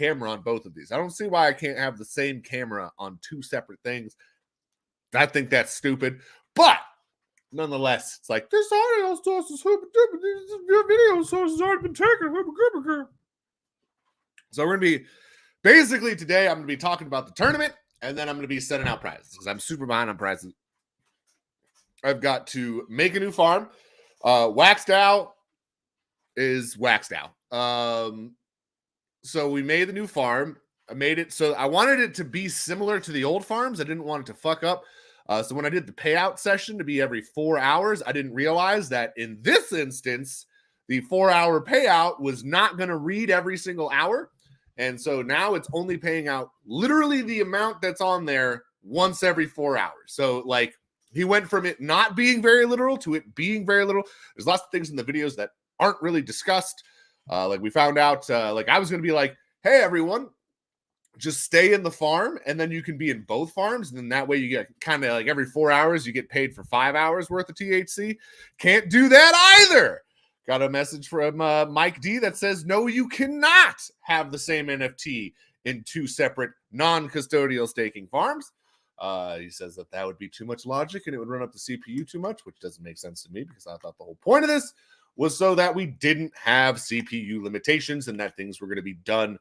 camera on both of these. I don't see why I can't have the same camera on two separate things. I think that's stupid, but nonetheless, it's like this audio source is your video source has already been taken. So we're gonna be basically today. I'm gonna be talking about the tournament, and then I'm gonna be sending out prizes because I'm super behind on prizes. I've got to make a new farm. Waxed out is waxed out. So we made the new farm. I made it so I wanted it to be similar to the old farms. I didn't want it to fuck up. So when I did the payout session to be every 4 hours, I didn't realize that in this instance, the 4-hour payout was not going to read every single hour. And so now it's only paying out literally the amount that's on there once every 4 hours. So like he went from it not being very literal to it being very literal. There's lots of things in the videos that aren't really discussed. Like we found out, like I was going to be like, hey, everyone, just stay in the farm and then you can be in both farms. And then that way you get kind of like every 4 hours, you get paid for 5 hours worth of THC. Can't do that either. Got a message from Mike D that says, no, you cannot have the same NFT in two separate non-custodial staking farms. He says that would be too much logic and it would run up the CPU too much, which doesn't make sense to me because I thought the whole point of this was so that we didn't have CPU limitations and that things were going to be done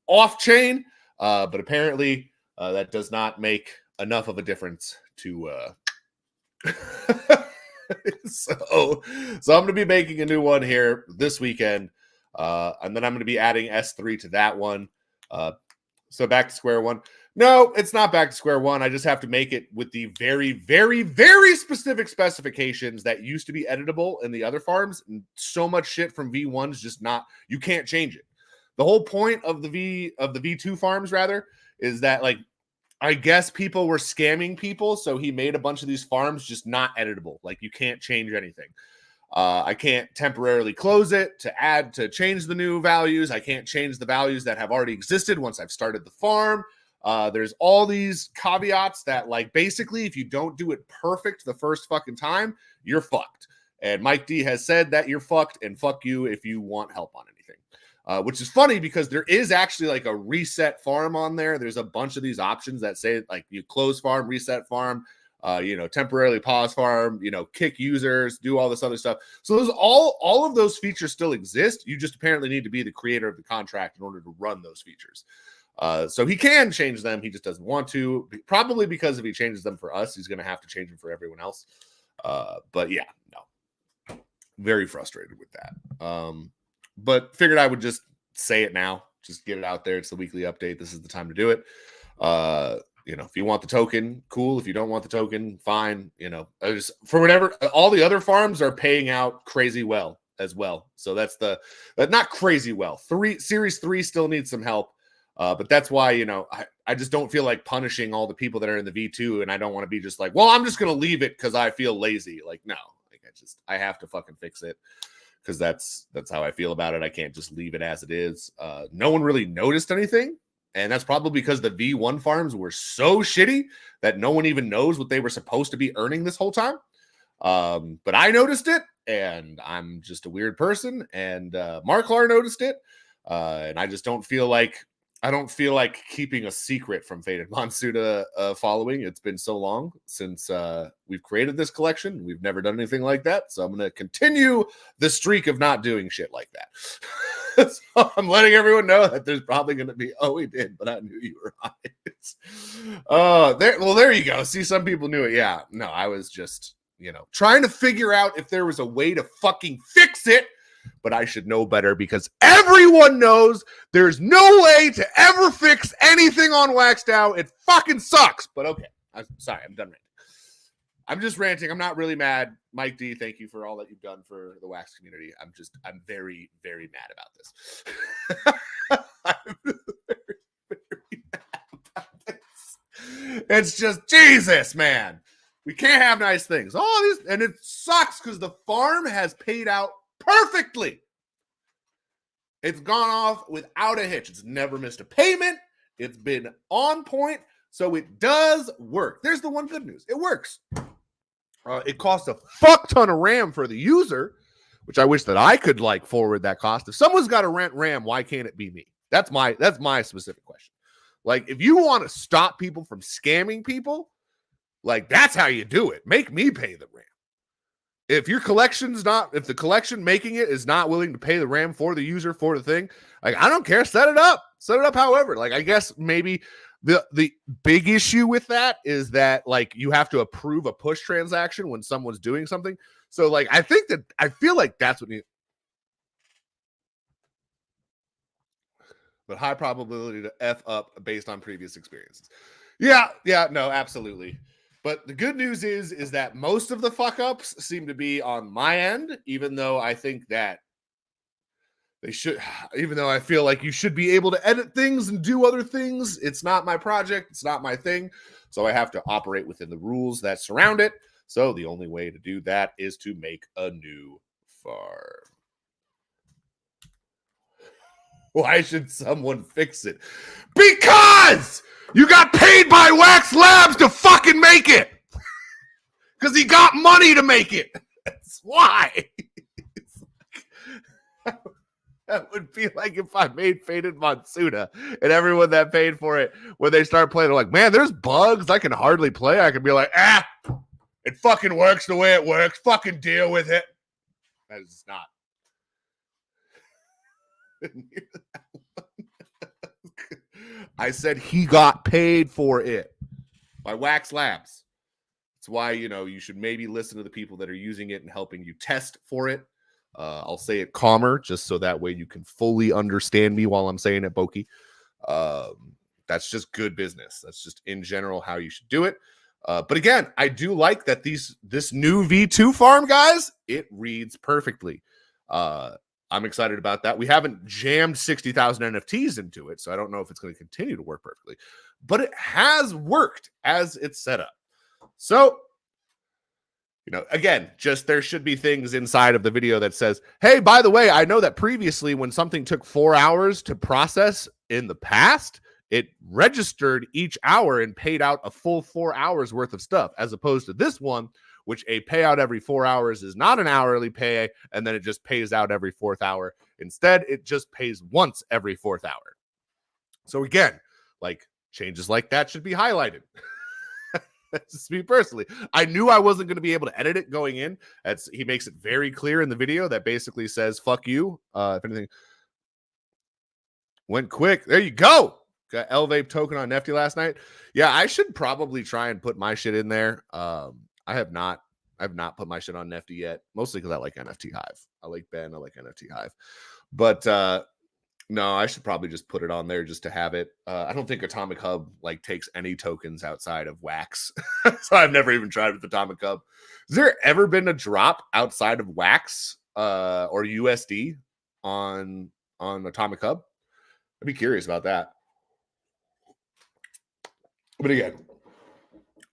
off-chain. But apparently that does not make enough of a difference to so I'm going to be making a new one here this weekend, and then I'm going to be adding S3 to that one. So back to square one. No, it's not back to square one. I just have to make it with the very, very, very specific specifications that used to be editable in the other farms. And so much shit from V1 is just not, you can't change it. The whole point of the V2 farms rather is that like I guess people were scamming people, so he made a bunch of these farms just not editable. Like you can't change anything. I can't temporarily close it to change the new values. I can't change the values that have already existed once I've started the farm. There's all these caveats that like basically if you don't do it perfect the first fucking time, you're fucked. And Mike D has said that you're fucked and fuck you if you want help on anything. Which is funny because there is actually like a reset farm on there. There's a bunch of these options that say like you close farm, reset farm, temporarily pause farm, kick users, do all this other stuff. So those all of those features still exist. You just apparently need to be the creator of the contract in order to run those features. So he can change them. He just doesn't want to, probably because if he changes them for us, he's going to have to change them for everyone else. But yeah, no, very frustrated with that. But figured I would just say it now, just get it out there. It's the weekly update. This is the time to do it. If you want the token, cool. If you don't want the token, fine. For whatever, all the other farms are paying out crazy well as well. So that's not crazy well. Series 3 still needs some help. But that's why, I just don't feel like punishing all the people that are in the V2. And I don't want to be just like, well, I'm just going to leave it because I feel lazy. Like, no, like I have to fucking fix it. Because that's how I feel about it. I can't just leave it as it is. No one really noticed anything. And that's probably because the V1 farms were so shitty that no one even knows what they were supposed to be earning this whole time. But I noticed it, and I'm just a weird person. And Marklar noticed it. And I just don't feel like keeping a secret from Faded Monsuta following. It's been so long since we've created this collection. We've never done anything like that. So I'm going to continue the streak of not doing shit like that. So I'm letting everyone know that there's probably going to be, oh, we did, but I knew you were on it. There you go. See, some people knew it. Yeah, no, I was just, trying to figure out if there was a way to fucking fix it. But I should know better because everyone knows there's no way to ever fix anything on Waxed Out. It fucking sucks. But okay. I'm sorry. I'm done ranting. I'm just ranting. I'm not really mad. Mike D, thank you for all that you've done for the Wax community. I'm very, very mad about this. I'm very, very mad about this. It's just, Jesus, man. We can't have nice things. All this, and it sucks because the farm has paid out perfectly. It's gone off without a hitch. It's never missed a payment. It's been on point. So it does work. There's the one good news. It works. It costs a fuck ton of RAM for the user, which I wish that I could forward that cost. If someone's got to rent RAM, why can't it be me? That's my specific question. Like, if you want to stop people from scamming people, like, that's how you do it. Make me pay the RAM. If your collection's not, if the collection making it is not willing to pay the RAM for the user for the thing, like, I don't care. Set it up. Set it up however. Like, I guess maybe the big issue with that is that, like, you have to approve a push transaction when someone's doing something. So, like, I feel like that's what but high probability to F up based on previous experiences. Yeah, no, absolutely. But the good news is that most of the fuck ups seem to be on my end, even though I think that they should, even though I feel like you should be able to edit things and do other things. It's not my project. It's not my thing. So I have to operate within the rules that surround it. So the only way to do that is to make a new farm. Why should someone fix it? Because you got paid by Wax Labs to fucking make it. Because he got money to make it. That's why. That would be like if I made Faded Monsuta and everyone that paid for it, when they start playing, they're like, man, there's bugs. I can hardly play. I can be like, it fucking works the way it works. Fucking deal with it. That is not. I said he got paid for it by Wax Labs. That's why, you should maybe listen to the people that are using it and helping you test for it. I'll say it calmer, just so that way you can fully understand me while I'm saying it, Boki. That's just good business. That's just in general how you should do it. But again, I do like that this new V2 farm, guys, it reads perfectly. I'm excited about that. We haven't jammed 60,000 NFTs into it, so I don't know if it's going to continue to work perfectly. But it has worked as it's set up. So, again, just there should be things inside of the video that says, hey, by the way, I know that previously when something took 4 hours to process in the past, it registered each hour and paid out a full 4 hours worth of stuff, as opposed to this one, which a payout every 4 hours is not an hourly pay, and then it just pays out every 4th hour. Instead, it just pays once every 4th hour. So again, like, changes like that should be highlighted. That's just me personally. I knew I wasn't going to be able to edit it going in. He makes it very clear in the video that basically says, fuck you. If anything went quick, there you go. Got L-Vape token on Nefty last night. Yeah, I should probably try and put my shit in there. I have not put my shit on Nefty yet, mostly because I like NFT Hive. I like Ben. I like NFT Hive. But no, I should probably just put it on there just to have it. I don't think Atomic Hub takes any tokens outside of Wax. So I've never even tried with Atomic Hub. Has there ever been a drop outside of Wax or USD on Atomic Hub? I'd be curious about that. But again,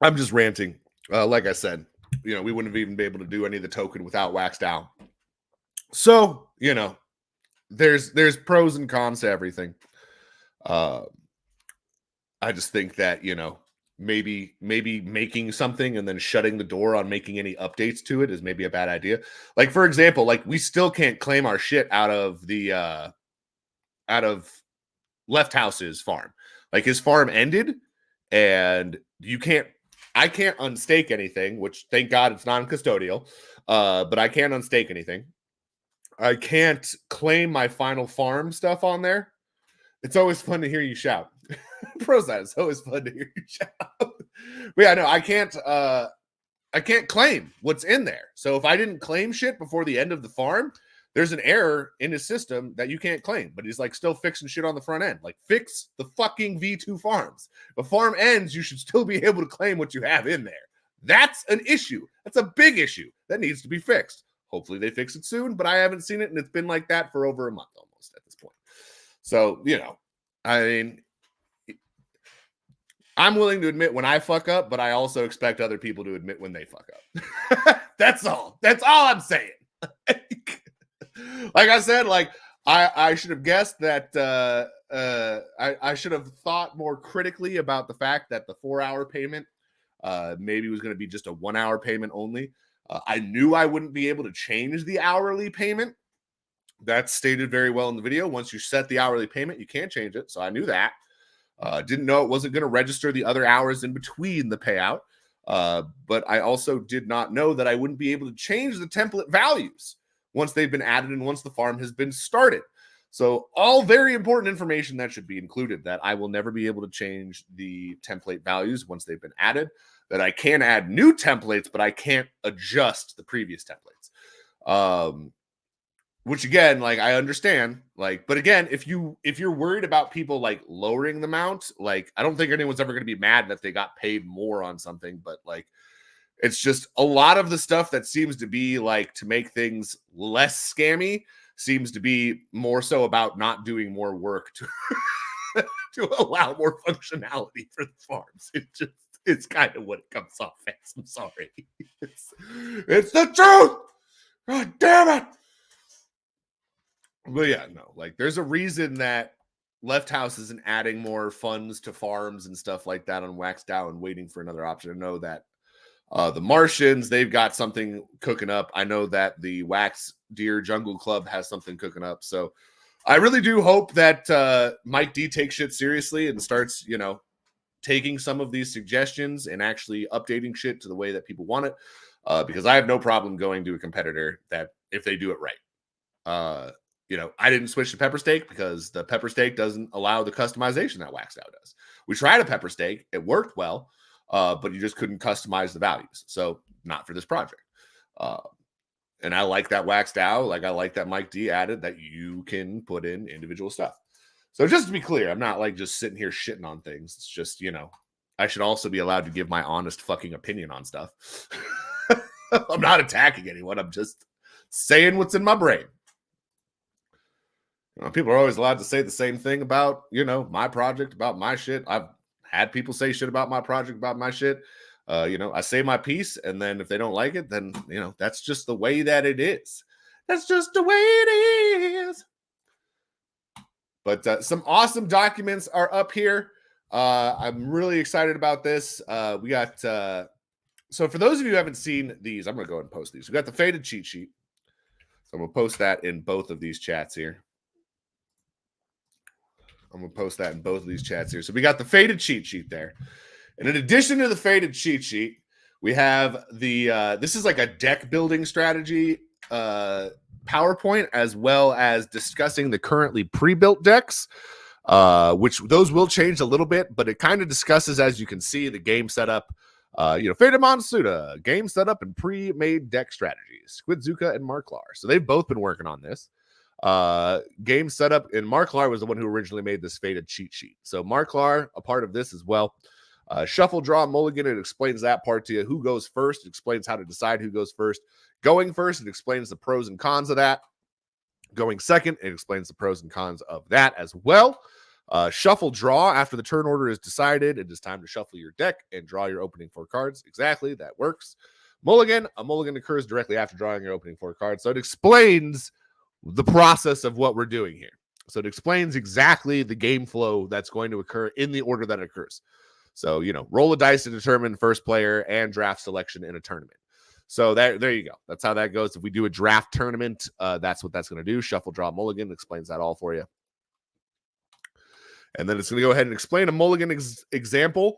I'm just ranting. Like I said, we wouldn't have even been able to do any of the token without Wax down. So, there's pros and cons to everything. I just think that, maybe making something and then shutting the door on making any updates to it is maybe a bad idea. Like, for example, we still can't claim our shit out of the Left House's farm. Like, his farm ended and I can't unstake anything, which thank God it's non-custodial. But I can't unstake anything. I can't claim my final farm stuff on there. It's always fun to hear you shout. Proside, it's always fun to hear you shout. But yeah, no, I can't claim what's in there. So if I didn't claim shit before the end of the farm, there's an error in his system that you can't claim. But he's still fixing shit on the front end. Fix the fucking V2 farms. If a farm ends, you should still be able to claim what you have in there. That's an issue. That's a big issue that needs to be fixed. Hopefully they fix it soon, but I haven't seen it, and it's been like that for over a month almost at this point. So, I mean, I'm willing to admit when I fuck up, but I also expect other people to admit when they fuck up. That's all. That's all I'm saying. Like I said, I should have guessed that I should have thought more critically about the fact that the 4-hour payment maybe was going to be just a 1-hour payment only. I knew I wouldn't be able to change the hourly payment That's stated very well in the video. Once you set the hourly payment, you can't change it. So I knew that. Didn't know it wasn't going to register the other hours in between the payout. But I also did not know that I wouldn't be able to change the template values once they've been added and once the farm has been started. So all very important information that should be included, that I will never be able to change the template values once they've been added, that I can add new templates, but I can't adjust the previous templates. Which again, like, I understand, like, but again, if you're worried about people like lowering the amount, like, I don't think anyone's ever going to be mad that they got paid more on something, but like, it's just a lot of the stuff that seems to be like to make things less scammy seems to be more so about not doing more work to to allow more functionality for the farms. It's kind of what it comes off as. I'm sorry. It's the truth. God damn it. But yeah, no, like, there's a reason that Left House isn't adding more funds to farms and stuff like that on Wax DAO and waiting for another option. I know that the Martians, they've got something cooking up. I know that the Wax Deer Jungle Club has something cooking up. So I really do hope that Mike D takes shit seriously and starts, taking some of these suggestions and actually updating shit to the way that people want it. Because I have no problem going to a competitor that if they do it right. I didn't switch to pepper steak because the pepper steak doesn't allow the customization that Wax DAO does. We tried a pepper steak. It worked well, but you just couldn't customize the values. So not for this project. And I like that Wax DAO. Like, I like that Mike D added that you can put in individual stuff. So just to be clear, I'm not like just sitting here shitting on things. It's just, I should also be allowed to give my honest fucking opinion on stuff. I'm not attacking anyone. I'm just saying what's in my brain. People are always allowed to say the same thing about, my project, about my shit. I've had people say shit about my project, about my shit. I say my piece, and then if they don't like it, then, that's just the way that it is. That's just the way it is. But some awesome documents are up here. I'm really excited about this. We got, so for those of you who haven't seen these, I'm going to go ahead and post these. We got the Faded cheat sheet. So I'm going to post that in both of these chats here. I'm going to post that in both of these chats here. So we got the Faded cheat sheet there. And in addition to the Faded cheat sheet, we have the, this is like a deck building strategy PowerPoint, as well as discussing the currently pre-built decks, which those will change a little bit, but it kind of discusses, as you can see, the game setup, Faded Monsuta, game setup and pre-made deck strategies, Squidzuka and Marklar. So they've both been working on this. Game setup, and Marklar was the one who originally made this Faded cheat sheet. So Marklar, a part of this as well. Shuffle, draw, mulligan, it explains that part to you. Who goes first? It explains how to decide who goes first. Going first, it explains the pros and cons of that. Going second, it explains the pros and cons of that as well. Shuffle, draw, after the turn order is decided, it is time to shuffle your deck and draw your opening 4 cards. Exactly, that works. Mulligan, a mulligan occurs directly after drawing your opening 4 cards. So it explains the process of what we're doing here. So it explains exactly the game flow that's going to occur in the order that it occurs. So, roll a dice to determine first player and draft selection in a tournament. So there you go. That's how that goes. If we do a draft tournament, that's what that's going to do. Shuffle, draw, mulligan explains that all for you. And then it's going to go ahead and explain a mulligan example.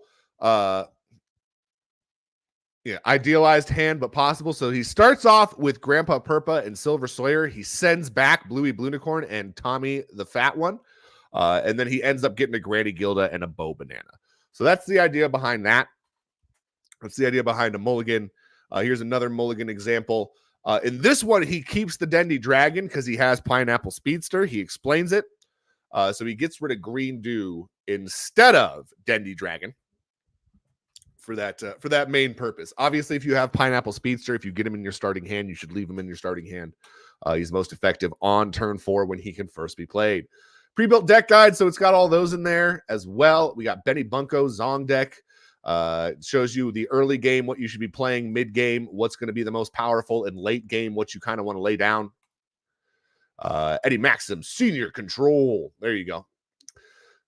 Idealized hand, but possible. So he starts off with Grandpa Purpa and Silver Sawyer. He sends back Bluey Blunicorn and Tommy the Fat One. And then he ends up getting a Granny Gilda and a Bow Banana. So that's the idea behind that. That's the idea behind a mulligan. Here's another mulligan example. In this one, he keeps the Dendy Dragon because he has Pineapple Speedster. He explains it. So he gets rid of Green Dew instead of Dendy Dragon for that main purpose. Obviously, if you have Pineapple Speedster, if you get him in your starting hand, you should leave him in your starting hand. He's most effective on turn 4 when he can first be played. Pre-built deck guide, so it's got all those in there as well. We got Benny Bunko Zong deck. It shows you the early game, what you should be playing, mid-game, what's going to be the most powerful, and late game, what you kind of want to lay down. Eddie Maxim, Senior Control. There you go.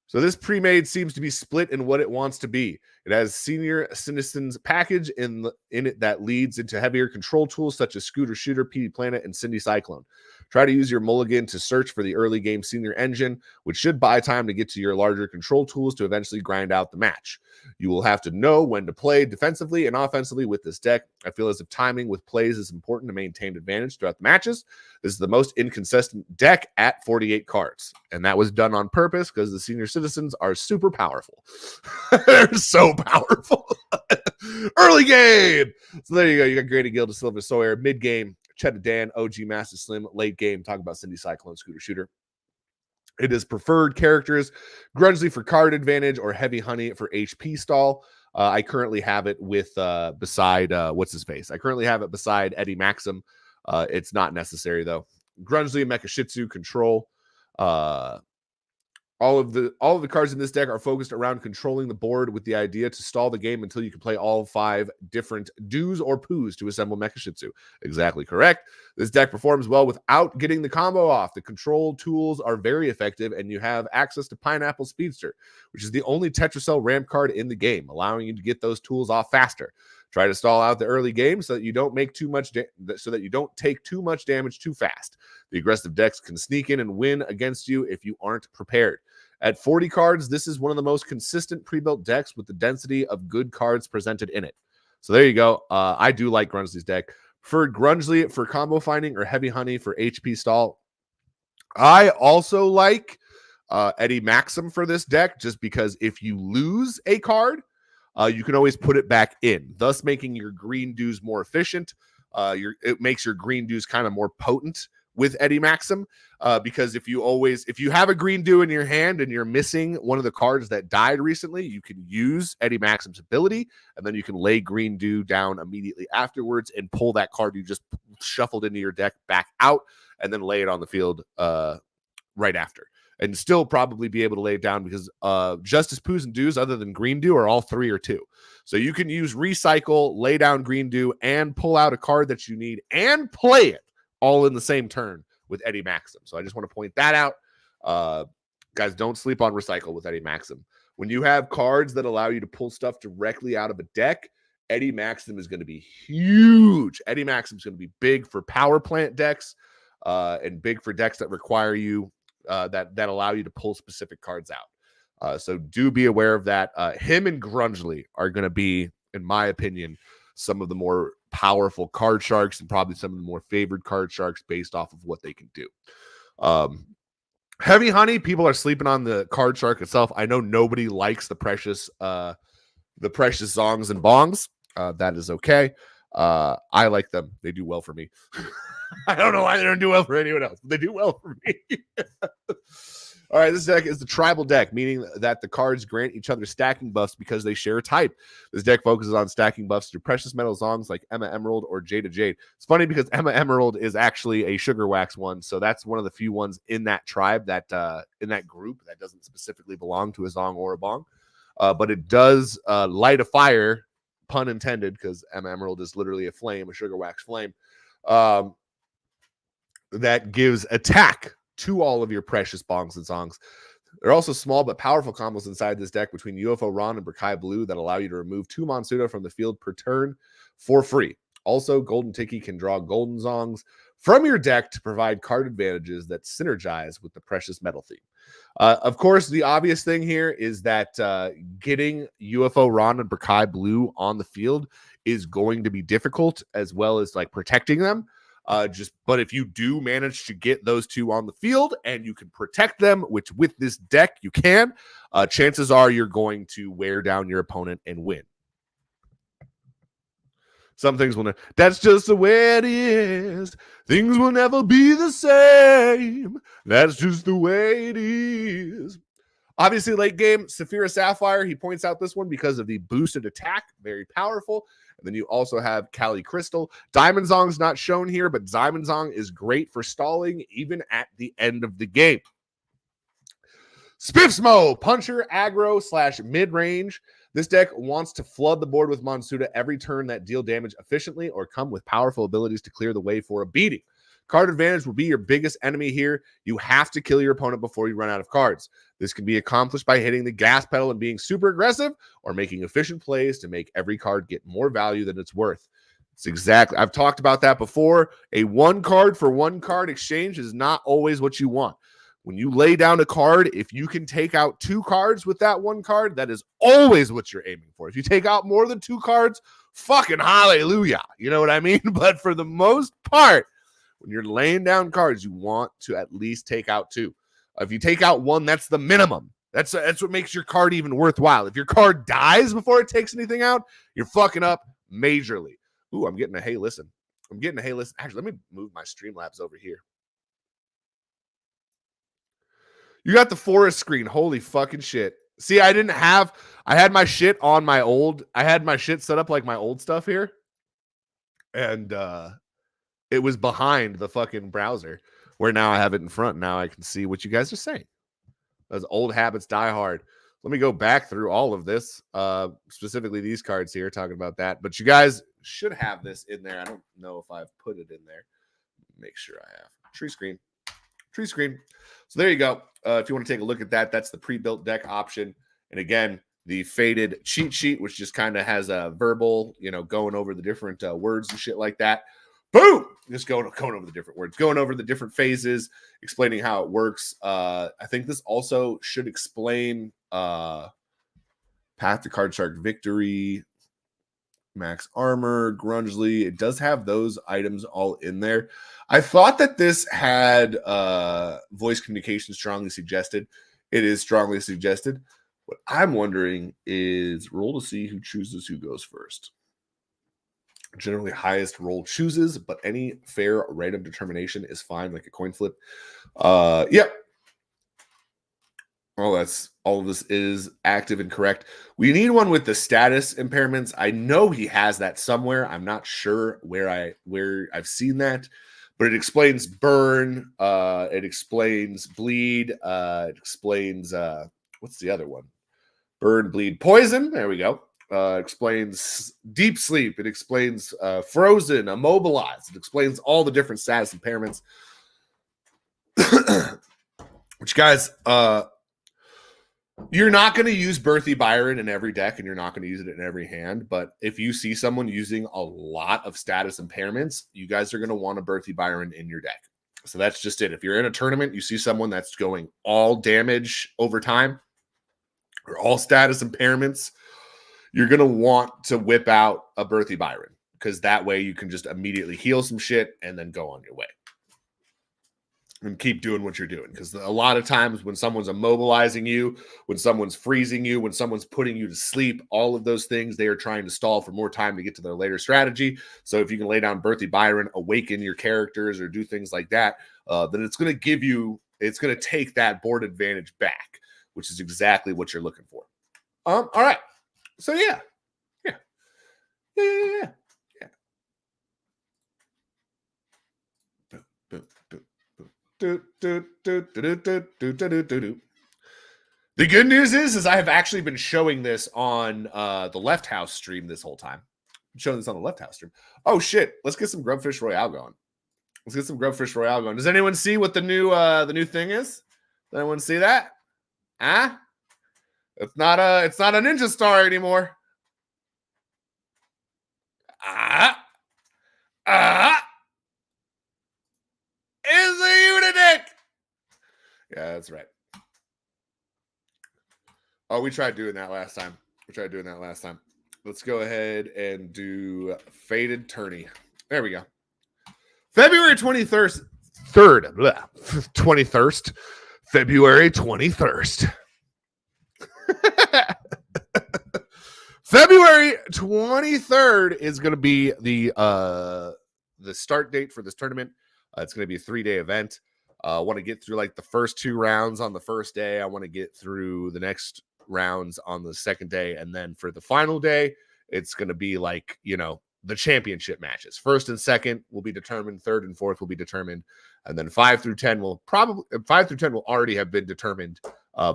So this pre-made seems to be split in what it wants to be. It has Senior Citizens package in it that leads into heavier control tools such as Scooter Shooter, PD Planet, and Cindy Cyclone. Try to use your mulligan to search for the early game senior engine, which should buy time to get to your larger control tools to eventually grind out the match. You will have to know when to play defensively and offensively with this deck. I feel as if timing with plays is important to maintain advantage throughout the matches. This is the most inconsistent deck at 48 cards. And that was done on purpose because the senior citizens are super powerful. They're so powerful. Early game. So there you go. You got Grady Gill to Silver Sawyer. Mid game, Chet Dan, OG Master Slim. Late game, talk about Cindy Cyclone, Scooter Shooter. It is preferred characters, Grunsley for card advantage or Heavy Honey for HP stall. I currently have it with beside what's his face. I currently have it beside Eddie Maxim. It's not necessary though. Grunsley, Mecha Shitsu, control. All of the cards in this deck are focused around controlling the board with the idea to stall the game until you can play all 5 different doos or poos to assemble Mecha Shitsu. Exactly correct. This deck performs well without getting the combo off. The control tools are very effective, and you have access to Pineapple Speedster, which is the only Tetracell ramp card in the game, allowing you to get those tools off faster. Try to stall out the early game so that you don't make too much take too much damage too fast. The aggressive decks can sneak in and win against you if you aren't prepared. At 40 cards, this is one of the most consistent pre-built decks with the density of good cards presented in it. So there you go. I do like Grunsley's deck. Preferred Grunsley for combo finding or Heavy Honey for HP stall. I also like Eddie Maxim for this deck just because if you lose a card, you can always put it back in, thus making your green dues more efficient. It makes your green dues kind of more potent with Eddie Maxim, because if you have a green dew in your hand and you're missing one of the cards that died recently, you can use Eddie Maxim's ability, and then you can lay green dew down immediately afterwards and pull that card you just shuffled into your deck back out, and then lay it on the field right after. And still probably be able to lay it down because Justice Poos and Dews, other than Green Dew, are all 3 or 2. So you can use Recycle, lay down Green Dew, and pull out a card that you need and play it all in the same turn with Eddie Maxim. So I just want to point that out. Guys, don't sleep on Recycle with Eddie Maxim. When you have cards that allow you to pull stuff directly out of a deck, Eddie Maxim is going to be huge. Eddie Maxim is going to be big for power plant decks and big for decks that require you that allow you to pull specific cards out. So do be aware of that. Him and Grunsley are going to be, in my opinion, some of the more powerful card sharks and probably some of the more favored card sharks based off of what they can do. Heavy Honey, people are sleeping on the card shark itself. I know nobody likes the precious zongs and bongs. That is okay. I like them. They do well for me. I don't know why they don't do well for anyone else, but they do well for me. All right, this deck is the tribal deck, meaning that the cards grant each other stacking buffs because they share a type. This deck focuses on stacking buffs through precious metal zongs like Emma Emerald or Jada Jade. It's funny because Emma Emerald is actually a Sugar Wax one, so that's one of the few ones in that tribe that in that group that doesn't specifically belong to a zong or a bong, but it does light a fire, pun intended, because Emma Emerald is literally a flame, a Sugar Wax flame, that gives attack to all of your precious bongs and zongs. There are also small but powerful combos inside this deck between UFO Ron and Berkai Blue that allow you to remove 2 Monsuta from the field per turn for free. Also, Golden Tiki can draw golden zongs from your deck to provide card advantages that synergize with the precious metal theme. Of course, the obvious thing here is that getting UFO Ron and Berkai Blue on the field is going to be difficult, as well as like protecting them. But if you do manage to get those 2 on the field and you can protect them, which with this deck you can, chances are you're going to wear down your opponent and win. Some things will never, that's just the way it is. Things will never be the same. That's just the way it is. Obviously, late game, Saphira Sapphire, he points out this one because of the boosted attack. Very powerful. And then you also have Kali Crystal. Diamond Zong's not shown here, but Diamond Zong is great for stalling even at the end of the game. Spiffsmo, puncher, aggro / mid-range. This deck wants to flood the board with Monsuta every turn that deal damage efficiently or come with powerful abilities to clear the way for a beating. Card advantage will be your biggest enemy here. You have to kill your opponent before you run out of cards. This can be accomplished by hitting the gas pedal and being super aggressive, or making efficient plays to make every card get more value than it's worth. It's exactly. I've talked about that before. A 1 card for 1 card exchange is not always what you want. When you lay down a card, if you can take out 2 cards with that 1 card, that is always what you're aiming for. If you take out more than 2 cards, fucking hallelujah. You know what I mean? But for the most part, when you're laying down cards, you want to at least take out 2. If you take out 1, that's the minimum. That's what makes your card even worthwhile. If your card dies before it takes anything out, you're fucking up majorly. Ooh, I'm getting a hey listen. Actually, let me move my Streamlabs over here. You got the forest screen. Holy fucking shit. See, I had my shit on my old, I had my shit set up like my old stuff here. And it was behind the fucking browser, where now I have it in front. Now I can see what you guys are saying. Those old habits die hard. Let me go back through all of this, specifically these cards here, talking about that. But you guys should have this in there. I don't know if I've put it in there. Make sure I have. Tree screen. So there you go. If you want to take a look at that, that's the pre-built deck option. And again, the faded cheat sheet, which just kind of has a verbal, going over the different words and shit like that. Boom! Just going over the different words, going over the different phases, explaining how it works. I think this also should explain Path to Card Shark Victory, Max Armor, Grungely. It does have those items all in there. I thought that this had voice communication strongly suggested. It is strongly suggested. What I'm wondering is roll to see who chooses who goes first. Generally, highest roll chooses, but any fair random determination is fine, like a coin flip. Yep. All of this is active and correct. We need one with the status impairments. I know he has that somewhere. I'm not sure where I've seen that, but it explains burn. It explains bleed. It explains what's the other one? Burn, bleed, poison. There we go. Explains deep sleep. It explains frozen, immobilized. It explains all the different status impairments. Which, guys, you're not going to use Berthy Byron in every deck, and you're not going to use it in every hand. But if you see someone using a lot of status impairments, you guys are going to want a Berthy Byron in your deck. So that's just it. If you're in a tournament, you see someone that's going all damage over time or all status impairments, you're going to want to whip out a Berthy Byron, because that way you can just immediately heal some shit and then go on your way and keep doing what you're doing. Because a lot of times when someone's immobilizing you, when someone's freezing you, when someone's putting you to sleep, all of those things, they are trying to stall for more time to get to their later strategy. So if you can lay down Berthy Byron, awaken your characters, or do things like that, then it's going to take that board advantage back, which is exactly what you're looking for. All right. So yeah. The good news is I have actually been showing this on the Left House stream this whole time. I'm showing this on the Left House stream. Oh shit! Let's get some Grubfish Royale going. Does anyone see what the new thing is? Does anyone see that? Huh? It's not a ninja star anymore. Is a Unidick. Yeah, that's right. Oh, we tried doing that last time. Let's go ahead and do Faded Tourney. There we go. February 23rd. February 23rd. February 23rd is going to be the start date for this tournament. It's going to be a 3-day event. I want to get through like the first 2 rounds on the first day. I want to get through the next rounds on the second day. And then for the final day, it's going to be like, the championship matches. First and second will be determined. Third and fourth will be determined. And then 5 through 10 will already have been determined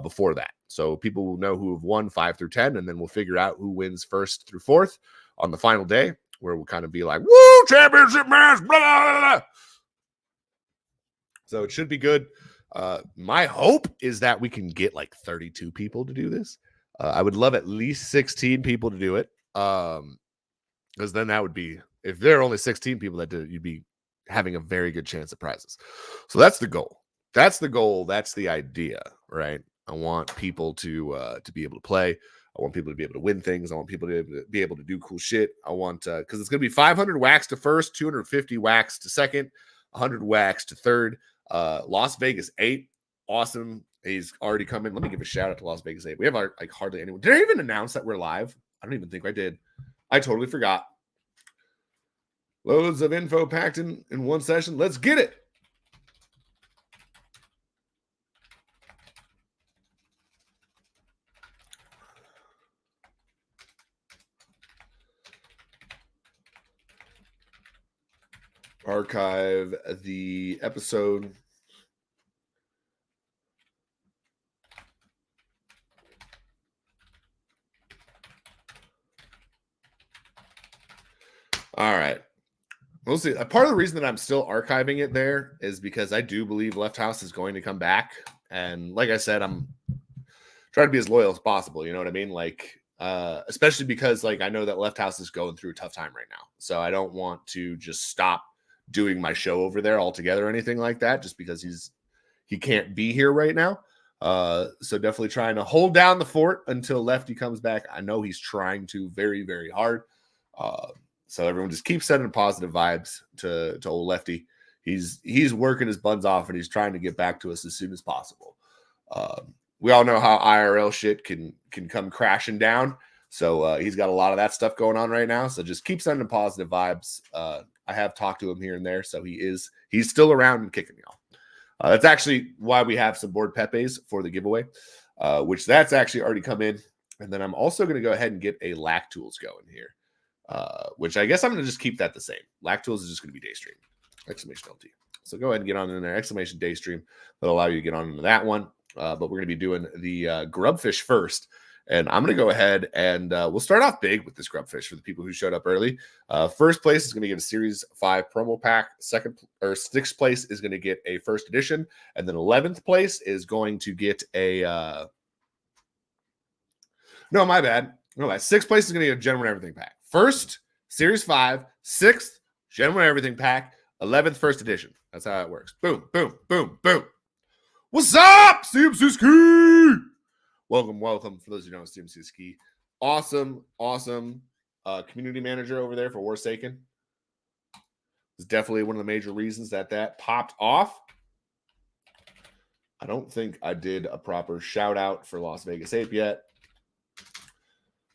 before that. So people will know who have won 5 through 10, and then we'll figure out who wins first through fourth on the final day, where we'll kind of be like, woo, championship match, blah, blah, blah. So it should be good. My hope is that we can get like 32 people to do this. I would love at least 16 people to do it. because then that would be, if there are only 16 people that did it, you'd be having a very good chance at prizes. So that's the goal. That's the goal. That's the idea, right? I want people to be able to play. I want people to be able to win things. I want people to be able to do cool shit. I want, because it's going to be 500 wax to first, 250 wax to second, 100 wax to third. Las Vegas 8, awesome. He's already come in. Let me give a shout out to Las Vegas 8. We have like hardly anyone. Did I even announce that we're live? I don't even think I did. I totally forgot. Loads of info packed in one session. Let's get it. Archive the episode. All right. We'll see. Part of the reason that I'm still archiving it there is because I do believe Left House is going to come back. And like I said, I'm trying to be as loyal as possible. You know what I mean? Like, especially because like I know that Left House is going through a tough time right now. So I don't want to just stop doing my show over there altogether or anything like that, just because he can't be here right now. So definitely trying to hold down the fort until Lefty comes back. I know he's trying to very, very hard. So everyone just keeps sending positive vibes to old Lefty. He's working his buns off and he's trying to get back to us as soon as possible. We all know how IRL shit can come crashing down. So he's got a lot of that stuff going on right now. So just keep sending positive vibes. I have talked to him here and there. So he's still around and kicking y'all. That's actually why we have some board Pepes for the giveaway, which that's actually already come in. And then I'm also going to go ahead and get a Lack Tools going here. Which I guess I'm going to just keep that the same. Lack Tools is just going to be Daystream. Exclamation LT. So go ahead and get on in there. Exclamation Daystream. That'll allow you to get on into that one. But we're going to be doing the Grubfish first. And I'm going to go ahead and we'll start off big with this Grubfish for the people who showed up early. First place is going to get a Series 5 promo pack. Sixth place is going to get a first edition. And then 11th place is going to get a... No, my bad. No, that 6th place is going to get a Gentleman Everything pack. First, Series 5. 6th, Gentleman Everything pack. 11th, first edition. That's how it works. Boom, boom, boom, boom. What's up, CMC Ski? Welcome. For those who don't know, CMC Ski. Awesome community manager over there for Warsaken. It's definitely one of the major reasons that popped off. I don't think I did a proper shout out for Las Vegas Ape yet.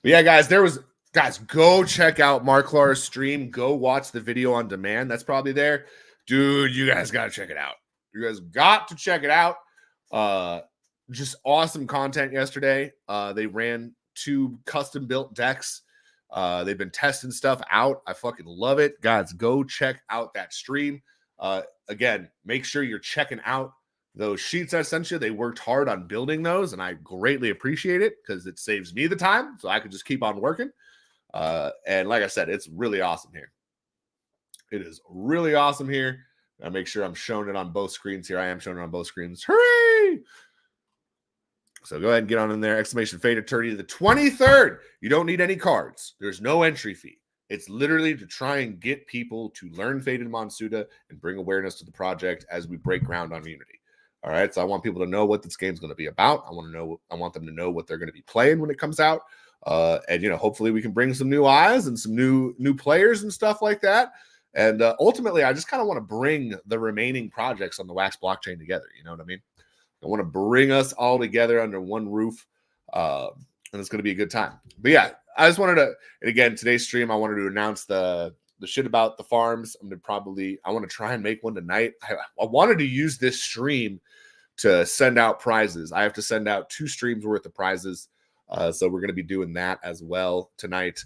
But yeah, guys, go check out Mark Lara's stream. Go watch the video on demand. That's probably there. Dude, you guys got to check it out. You guys got to check it out. Just awesome content yesterday. They ran 2 custom-built decks. They've been testing stuff out. I fucking love it. Guys, go check out that stream. Again, make sure you're checking out those sheets I sent you. They worked hard on building those, and I greatly appreciate it because it saves me the time, so I can just keep on working. And like I said, it's really awesome here. It is really awesome here. I make sure I'm showing it on both screens here. I am showing it on both screens. Hooray! So go ahead and get on in there. Exclamation Faded Tourney the 23rd. You don't need any cards. There's no entry fee. It's literally to try and get people to learn Faded Monsuta and bring awareness to the project as we break ground on Unity. All right, so I want people to know what this game's going to be about. I want them to know what they're going to be playing when it comes out. And hopefully we can bring some new eyes and some new players and stuff like that. And ultimately, I just kind of want to bring the remaining projects on the Wax blockchain together. You know what I mean? I want to bring us all together under one roof, and it's going to be a good time. But yeah, I just wanted to, and again, today's stream, I wanted to announce the shit about the farms. I want to try and make one tonight. I wanted to use this stream to send out prizes. I have to send out 2 streams worth of prizes. So we're going to be doing that as well tonight.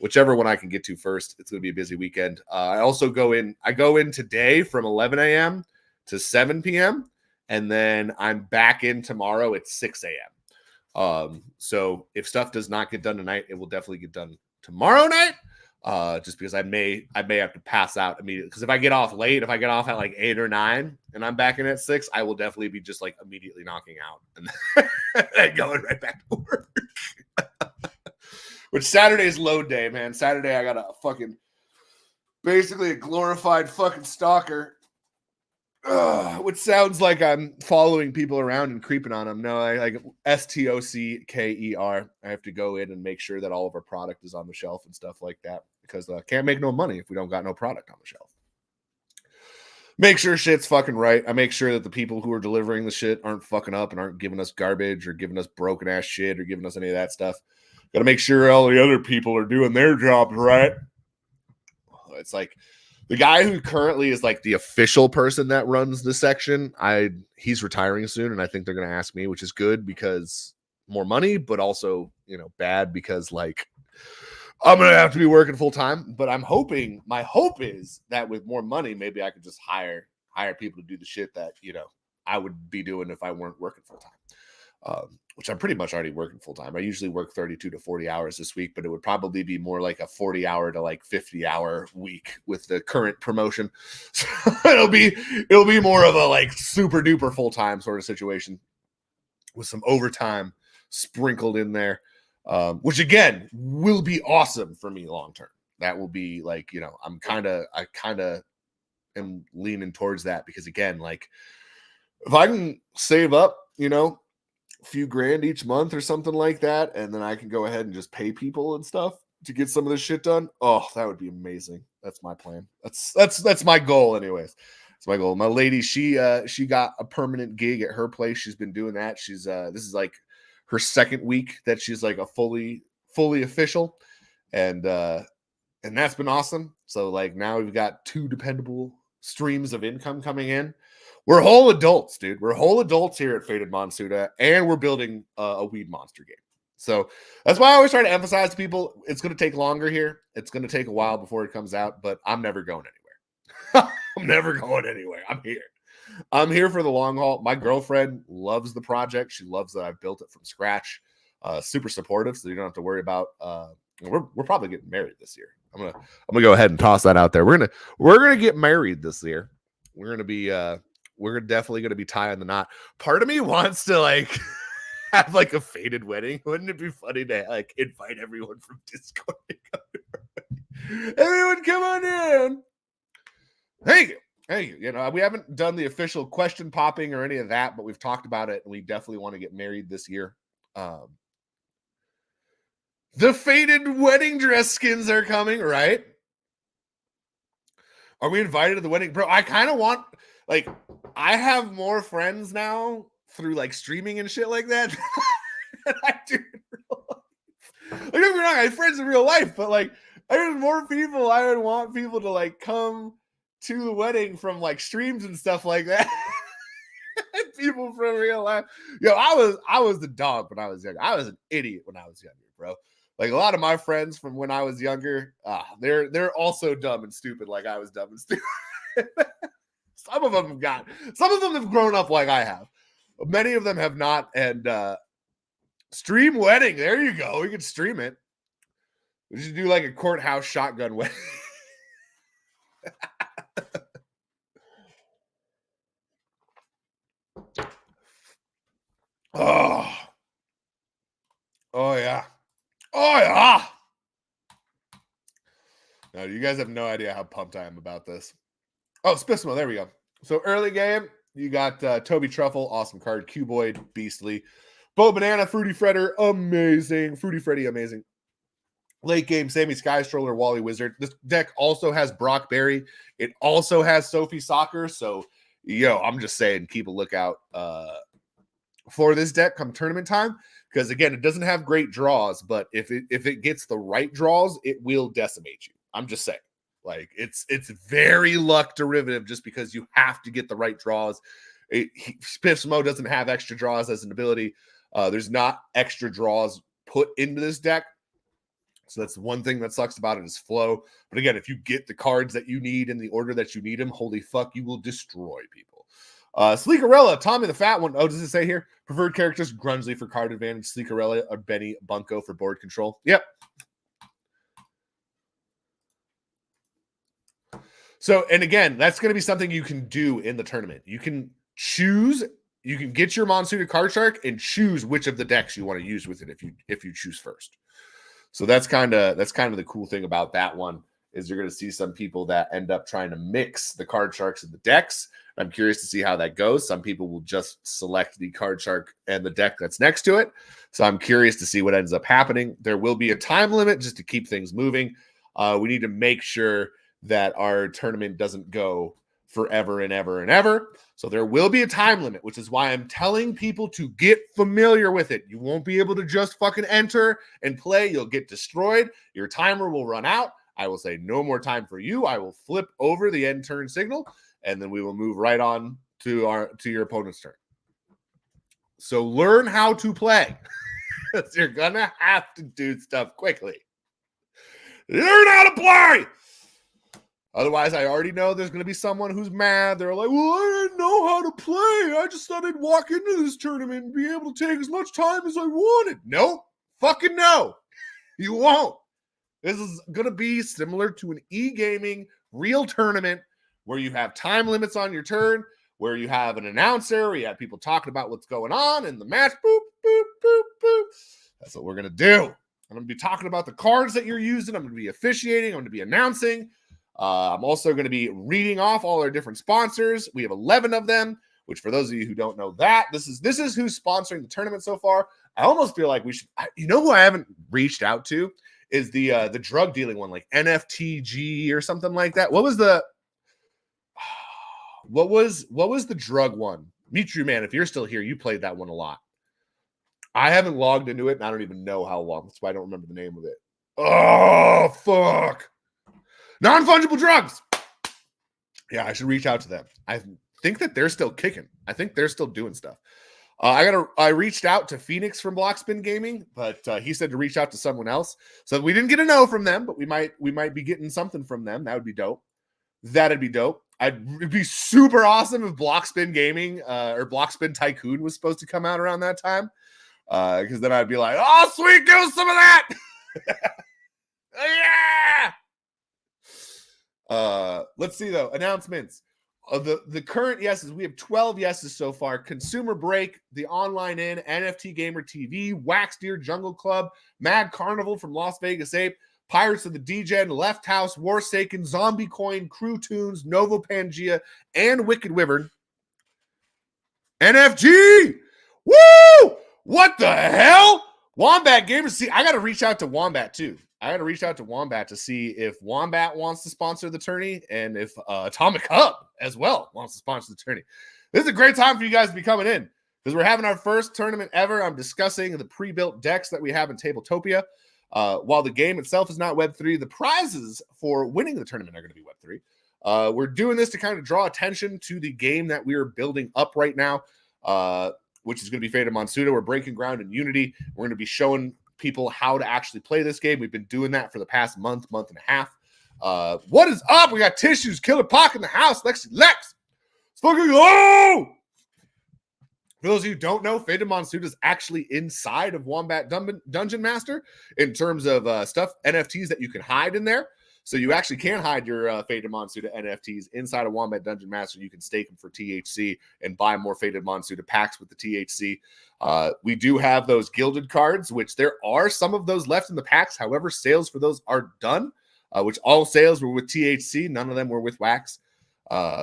Whichever one I can get to first. It's going to be a busy weekend. I go in today from 11 a.m. to 7 p.m. And then I'm back in tomorrow at 6 a.m. So if stuff does not get done tonight, it will definitely get done tomorrow night. Just because I may have to pass out immediately. Because if I get off late, if I get off at like 8 or 9 and I'm back in at 6, I will definitely be just like immediately knocking out and going right back to work. Which Saturday's load day, man. Saturday I got a fucking basically a glorified fucking stalker. Which sounds like I'm following people around and creeping on them. No, I like STOCKER. I have to go in and make sure that all of our product is on the shelf and stuff like that because can't make no money if we don't got no product on the shelf. Make sure shit's fucking right. I make sure that the people who are delivering the shit aren't fucking up and aren't giving us garbage or giving us broken ass shit or giving us any of that stuff. Got to make sure all the other people are doing their jobs right. It's like the guy who currently is like the official person that runs the section. He's retiring soon, and I think they're going to ask me, which is good because more money, but also, bad because like I'm going to have to be working full time. But my hope is that with more money, maybe I could just hire people to do the shit that I would be doing if I weren't working full time. Which I'm pretty much already working full time. I usually work 32 to 40 hours this week, but it would probably be more like a 40 hour to like 50 hour week with the current promotion. So it'll be more of a like super duper full time sort of situation with some overtime sprinkled in there, which again will be awesome for me long term. That will be like, I kind of am leaning towards that because again, like if I can save up, few grand each month or something like that, and then I can go ahead and just pay people and stuff to get some of this shit done. Oh, that would be amazing. That's my plan. That's my goal anyways. It's my goal. My lady, she got a permanent gig at her place. She's been doing that. She's this is like her second week that she's like a fully official, and that's been awesome. So like now we've got 2 dependable streams of income coming in. We're whole adults, dude. We're whole adults here at Faded Monsuta, and we're building a weed monster game. So that's why I always try to emphasize to people, it's going to take longer here. It's going to take a while before it comes out, but I'm never going anywhere. I'm never going anywhere. I'm here. I'm here for the long haul. My girlfriend loves the project. She loves that I've built it from scratch. Super supportive, so you don't have to worry about. We're probably getting married this year. I'm gonna go ahead and toss that out there. We're gonna get married this year. We're definitely going to be tying the knot. Part of me wants to like have like a faded wedding. Wouldn't it be funny to like invite everyone from Discord to come? Everyone come on in. Thank you. We haven't done the official question popping or any of that, but we've talked about it and we definitely want to get married this year. The faded wedding dress skins are coming, right? Are we invited to the wedding? Bro, I kind of want, like, I have more friends now through, like, streaming and shit like that than I do in real life. Like, don't get me wrong, I have friends in real life, but, like, there's more people I would want people to, like, come to the wedding from, like, streams and stuff like that. People from real life. Yo, I was the dog when I was younger. I was an idiot when I was younger, bro. Like a lot of my friends from when I was younger, they're also dumb and stupid like I was dumb and stupid. Some of them have grown up like I have. Many of them have not. And stream wedding, there you go. We could stream it. We should do like a courthouse shotgun wedding. Oh yeah. Oh yeah. No, you guys have no idea how pumped I am about this. Oh, Spismo, there we go. So early game, you got Toby Truffle, awesome card. Cuboid, beastly. Bo Banana, Fruity Fredder, amazing. Fruity Freddy, amazing. Late game, Sammy Sky Stroller, Wally Wizard. This deck also has Brock Berry. It also has Sophie Soccer. So, I'm just saying, keep a lookout for this deck come tournament time. Because, again, it doesn't have great draws, but if it gets the right draws, it will decimate you. I'm just saying. Like, it's very luck derivative just because you have to get the right draws. Spismo doesn't have extra draws as an ability. There's not extra draws put into this deck. So that's one thing that sucks about it is flow. But again, if you get the cards that you need in the order that you need them, holy fuck, you will destroy people. Sleekerella, Tommy the Fat One. Oh, does it say here? Preferred characters, Grunsley for card advantage, Sleekerella, or Benny Bunko for board control. Yep. So, and again, that's going to be something you can do in the tournament. You can choose, you can get your Monsuta Card Shark and choose which of the decks you want to use with it if you choose first. So that's kind of the cool thing about that one, is you're going to see some people that end up trying to mix the card sharks and the decks. I'm curious to see how that goes. Some people will just select the card shark and the deck that's next to it. So I'm curious to see what ends up happening. There will be a time limit just to keep things moving. We need to make sure that our tournament doesn't go forever and ever and ever. So there will be a time limit, which is why I'm telling people to get familiar with it. You won't be able to just fucking enter and play. You'll get destroyed. Your timer will run out. I will say no more time for you. I will flip over the end turn signal, and then we will move right on to your opponent's turn. So learn how to play. You're gonna have to do stuff quickly. Learn how to play. Otherwise, I already know there's going to be someone who's mad. They're like, well, I didn't know how to play. I just thought I'd walk into this tournament and be able to take as much time as I wanted. Nope. Fucking no. You won't. This is going to be similar to an e-gaming real tournament where you have time limits on your turn, where you have an announcer, where you have people talking about what's going on in the match. Boop, boop, boop, boop. That's what we're going to do. I'm going to be talking about the cards that you're using. I'm going to be officiating. I'm going to be announcing. I'm also going to be reading off all our different sponsors. We have 11 of them, which for those of you who don't know that, this is who's sponsoring the tournament so far. I almost feel like we should, you know who I haven't reached out to is the drug dealing one, like NFTG or something like that. What was the drug one? Mitru, man, if you're still here, you played that one a lot. I haven't logged into it, and I don't even know how long. That's why I don't remember the name of it. Oh, fuck. Non-fungible drugs. Yeah, I should reach out to them. I think that they're still kicking. I think they're still doing stuff. I reached out to Phoenix from Blockspin Gaming, but he said to reach out to someone else. So we didn't get a no from them, but we might be getting something from them. That would be dope. That'd be dope. It'd be super awesome if Blockspin Gaming or Blockspin Tycoon was supposed to come out around that time. Because then I'd be like, oh, sweet, give us some of that. Yeah. Let's see though. Announcements. The current yeses, we have 12 yeses so far. Consumer Break, the Online Inn, NFT Gamer TV, Wax Deer Jungle Club, Mad Carnival from Las Vegas Ape, Pirates of the DJN, Left House, Warsaken, Zombie Coin, Crew Tunes, Novo Pangea, and Wicked Wyvern. NFG! Woo! What the hell? Wombat Gamers. See, I got to reach out to Wombat too. I got to reach out to Wombat to see if Wombat wants to sponsor the tourney and if Atomic Hub as well wants to sponsor the tourney. This is a great time for you guys to be coming in because we're having our first tournament ever. I'm discussing the pre-built decks that we have in Tabletopia. While the game itself is not Web3, the prizes for winning the tournament are going to be Web3. We're doing this to kind of draw attention to the game that we are building up right now, which is going to be Faded Monsuta. We're breaking ground in Unity. We're going to be showing people how to actually play this game. We've been doing that for the past month and a half. What is up? We got Tissues, Killer Pock in the house. Lex. It's fucking low. For those of you who don't know, Faded Monsuta is actually inside of Wombat Dungeon Master in terms of stuff, NFTs that you can hide in there. So you actually can hide your Faded Monsuta NFTs inside of Wombat Dungeon Master. You can stake them for THC and buy more Faded Monsuta packs with the THC. We do have those gilded cards, which there are some of those left in the packs. However, sales for those are done, which all sales were with THC. None of them were with wax,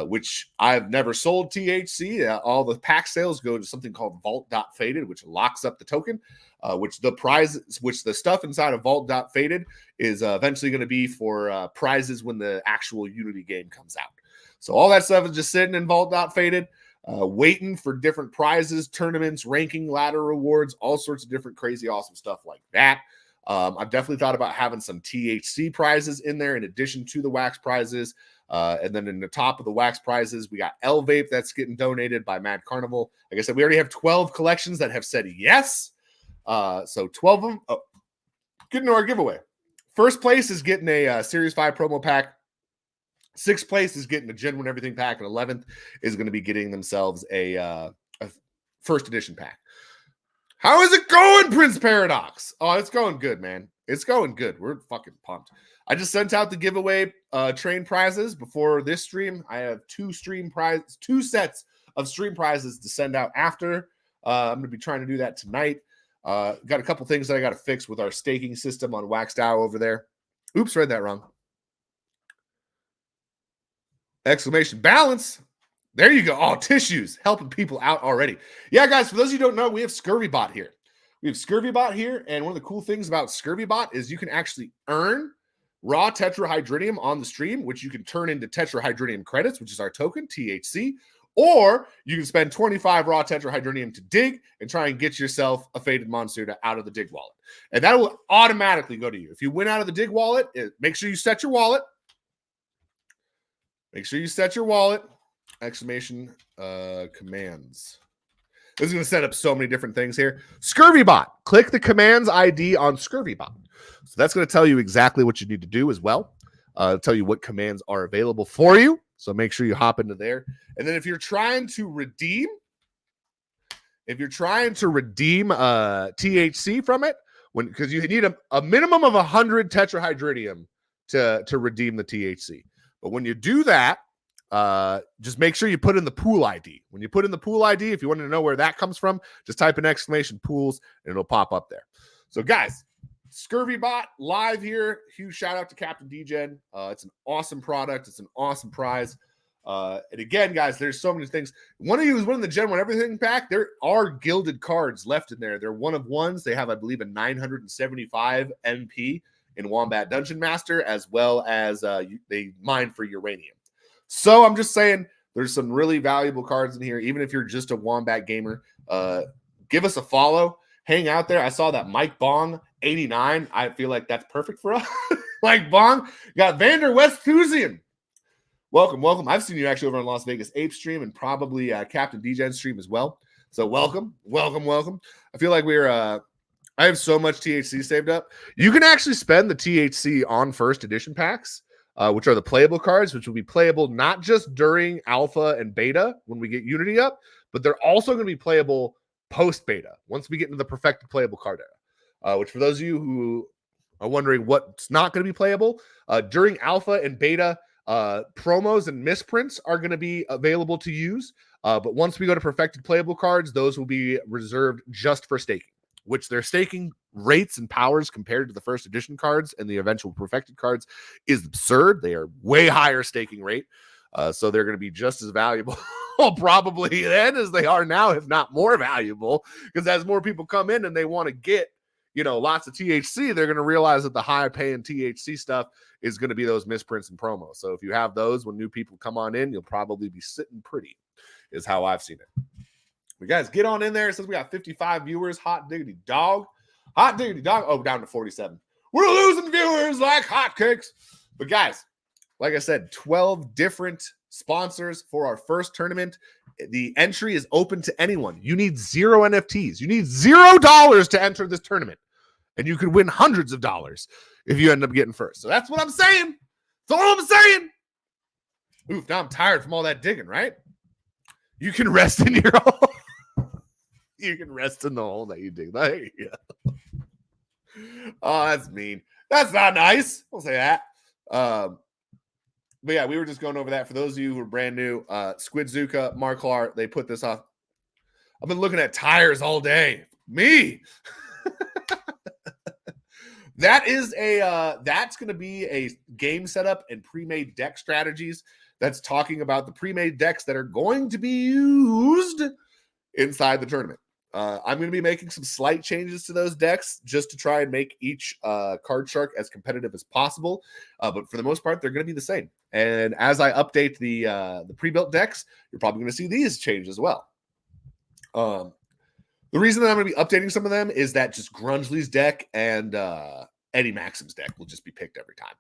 which I've never sold THC. All the pack sales go to something called Vault.Faded, which locks up the token. Which the stuff inside of Vault.Faded is eventually going to be for prizes when the actual Unity game comes out. So all that stuff is just sitting in Vault.Faded, waiting for different prizes, tournaments, ranking, ladder rewards, all sorts of different crazy awesome stuff like that. I've definitely thought about having some THC prizes in there in addition to the wax prizes. And then in the top of the wax prizes, we got L Vape that's getting donated by Mad Carnival. Like I said, we already have 12 collections that have said yes. So 12 of them get into our giveaway. First place is getting a Series 5 promo pack. Sixth place is getting a Genuine Everything pack. And 11th is going to be getting themselves a first edition pack. How is it going, Prince Paradox? Oh, it's going good, man. It's going good. We're fucking pumped. I just sent out the giveaway train prizes before this stream. I have two sets of stream prizes to send out after. I'm going to be trying to do that tonight. Got a couple things that I got to fix with our staking system on Waxed Owl over there. Oops, read that wrong. Exclamation balance. There you go. Oh, tissues, helping people out already. Yeah, guys, for those of you who don't know, we have ScurvyBot here. We have ScurvyBot here, and one of the cool things about ScurvyBot is you can actually earn raw tetrahydrinium on the stream, which you can turn into tetrahydrinium credits, which is our token, THC, or you can spend 25 raw tetrahydrinium to dig and try and get yourself a Faded Monsuta out of the dig wallet. And that will automatically go to you. If you win out of the dig wallet, make sure you set your wallet. Make sure you set your wallet. Exclamation commands. This is going to set up so many different things here. ScurvyBot. Click the commands ID on ScurvyBot. So that's going to tell you exactly what you need to do as well. Tell you what commands are available for you. So make sure you hop into there. And then if you're trying to redeem, THC from it, because you need a minimum of 100 tetrahydrinium to redeem the THC. But when you do that, just make sure you put in the pool ID. When you put in the pool ID, if you want to know where that comes from, just type in exclamation pools and it'll pop up there. So guys, ScurvyBot live here. Huge shout out to Captain DJN. It's an awesome product. It's an awesome prize. And again, guys, there's so many things. One of you is winning the Gen 1 Everything pack. There are gilded cards left in there. They're one of ones. They have, I believe, a 975 MP in Wombat Dungeon Master, as well as they mine for uranium. So I'm just saying there's some really valuable cards in here. Even if you're just a Wombat gamer, give us a follow. Hang out there. I saw that Mike Bong 89. I feel like that's perfect for us. Mike Bong. Got Vander Westhusian. Welcome, welcome. I've seen you actually over on Las Vegas Ape stream and probably Captain DJN stream as well. So welcome, welcome, welcome. I feel like I have so much THC saved up. You can actually spend the THC on first edition packs, which are the playable cards, which will be playable not just during alpha and beta when we get Unity up, but they're also going to be playable post-beta once we get into the perfected playable card era, which for those of you who are wondering what's not going to be playable, during alpha and beta, promos and misprints are going to be available to use. But once we go to perfected playable cards, those will be reserved just for staking, which their staking rates and powers compared to the first edition cards and the eventual perfected cards is absurd. They are way higher staking rate. So they're going to be just as valuable probably then as they are now, if not more valuable, because as more people come in and they want to get, lots of THC, they're going to realize that the high paying THC stuff is going to be those misprints and promos. So if you have those when new people come on in, you'll probably be sitting pretty, is how I've seen it. But guys, get on in there. Since we got 55 viewers, hot diggity dog. Hot diggity dog. Oh, down to 47. We're losing viewers like hotcakes. But guys, like I said, 12 different sponsors for our first tournament. The entry is open to anyone. You need 0 NFTs. You need $0 to enter this tournament. And you could win hundreds of dollars if you end up getting first. So that's what I'm saying. That's all I'm saying. Oof, now I'm tired from all that digging, right? You can rest in your hole. You can rest in the hole that you dig. There you go. Oh, that's mean. That's not nice. I'll say that. But yeah, we were just going over that. For those of you who are brand new, Squidzuka, Marklar, they put this off. I've been looking at tires all day. Me. That's going to be a game setup and pre-made deck strategies that's talking about the pre-made decks that are going to be used inside the tournament. I'm going to be making some slight changes to those decks just to try and make each card shark as competitive as possible. But for the most part, they're going to be the same. And as I update the pre-built decks, you're probably going to see these change as well. The reason that I'm going to be updating some of them is that just Grungely's deck and Eddie Maxim's deck will just be picked every time.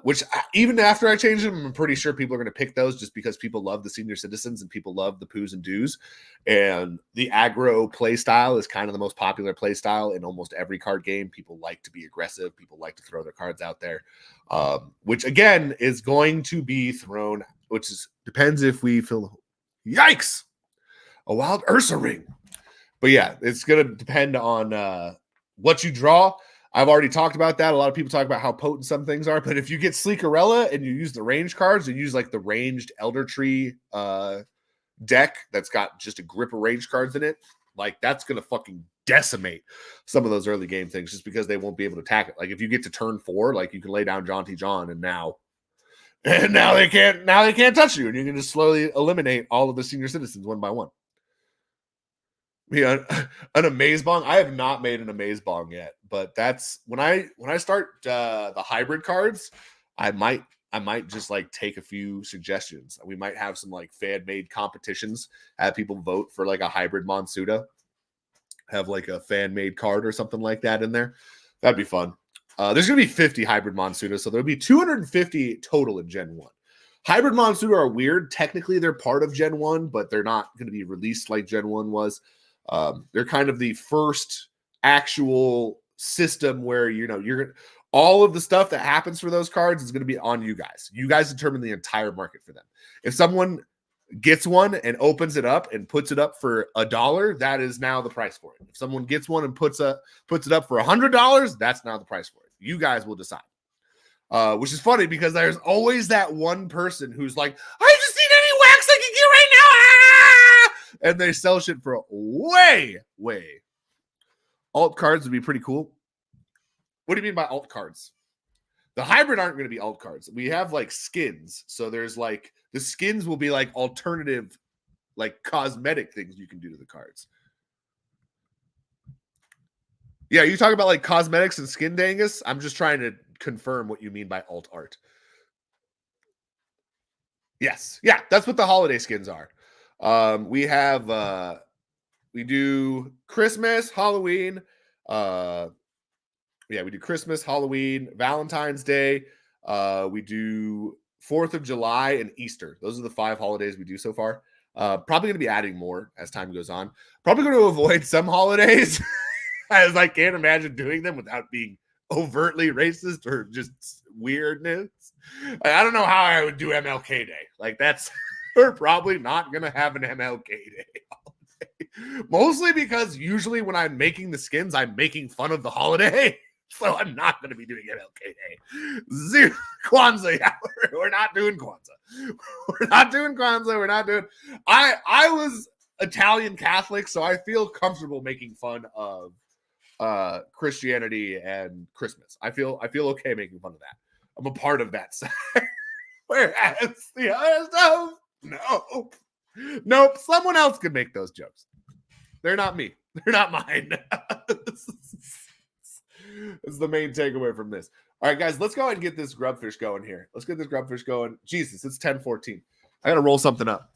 Which even after I change them, I'm pretty sure people are going to pick those just because people love the senior citizens and people love the poos and doos. And the aggro play style is kind of the most popular play style in almost every card game. People like to be aggressive. People like to throw their cards out there, which again is going to be thrown, depends if we feel, yikes, a wild Ursa ring. But yeah, it's going to depend on what you draw. I've already talked about that. A lot of people talk about how potent some things are, but if you get Sleekerella and you use the range cards and use like the ranged Elder Tree deck that's got just a grip of range cards in it, Like, that's going to fucking decimate some of those early game things just because they won't be able to attack it. Like, if you get to turn 4, like, you can lay down Jaunty John, and now they can't touch you, and you can just slowly eliminate all of the senior citizens one by one. Yeah, an amaze bong. I have not made an amaze bong yet, but that's when I start the hybrid cards, I might just like take a few suggestions. We might have some like fan made competitions, have people vote for like a hybrid Monsuta, have like a fan made card or something like that in there. That'd be fun. There's gonna be 50 hybrid Monsuta, so there'll be 250 total in Gen 1. Hybrid Monsuta are weird. Technically, they're part of Gen 1, but they're not going to be released like Gen 1 was. They're kind of the first actual system where, you know, all of the stuff that happens for those cards is going to be on you guys. You guys determine the entire market for them. If someone gets one and opens it up and puts it up for $1, that is now the price for it. If someone gets one and puts it up for $100, that's now the price for it. You guys will decide. Which is funny because there's always that one person who's like, I just need any wax I can get right now. Ah! And they sell shit for way. Alt cards would be pretty cool. What do you mean by alt cards? The hybrid aren't going to be alt cards. We have like skins. So there's like, the skins will be like alternative, like cosmetic things you can do to the cards. Yeah, you talk about like cosmetics and skin dangus. I'm just trying to confirm what you mean by alt art. Yes. Yeah, that's what the holiday skins are. We do Christmas, Halloween. We do Christmas, Halloween, Valentine's Day. We do 4th of July and Easter. Those are the 5 holidays we do so far. Probably going to be adding more as time goes on. Probably going to avoid some holidays as I can't imagine doing them without being overtly racist or just weirdness. I don't know how I would do MLK Day. Like, that's, we're probably not going to have an MLK Day. Mostly because usually when I'm making the skins, I'm making fun of the holiday. So I'm not going to be doing MLK Day. Zero Kwanzaa. Yeah, we're not doing Kwanzaa. We're not doing Kwanzaa. We're not doing. I was Italian Catholic, so I feel comfortable making fun of Christianity and Christmas. I feel okay making fun of that. I'm a part of that side. Whereas the other stuff, nope. Someone else could make those jokes. They're not me. They're not mine. This is the main takeaway from this. All right, guys, let's go ahead and get this grubfish going here. Let's get this grubfish going. Jesus, it's 10:14. I got to roll something up.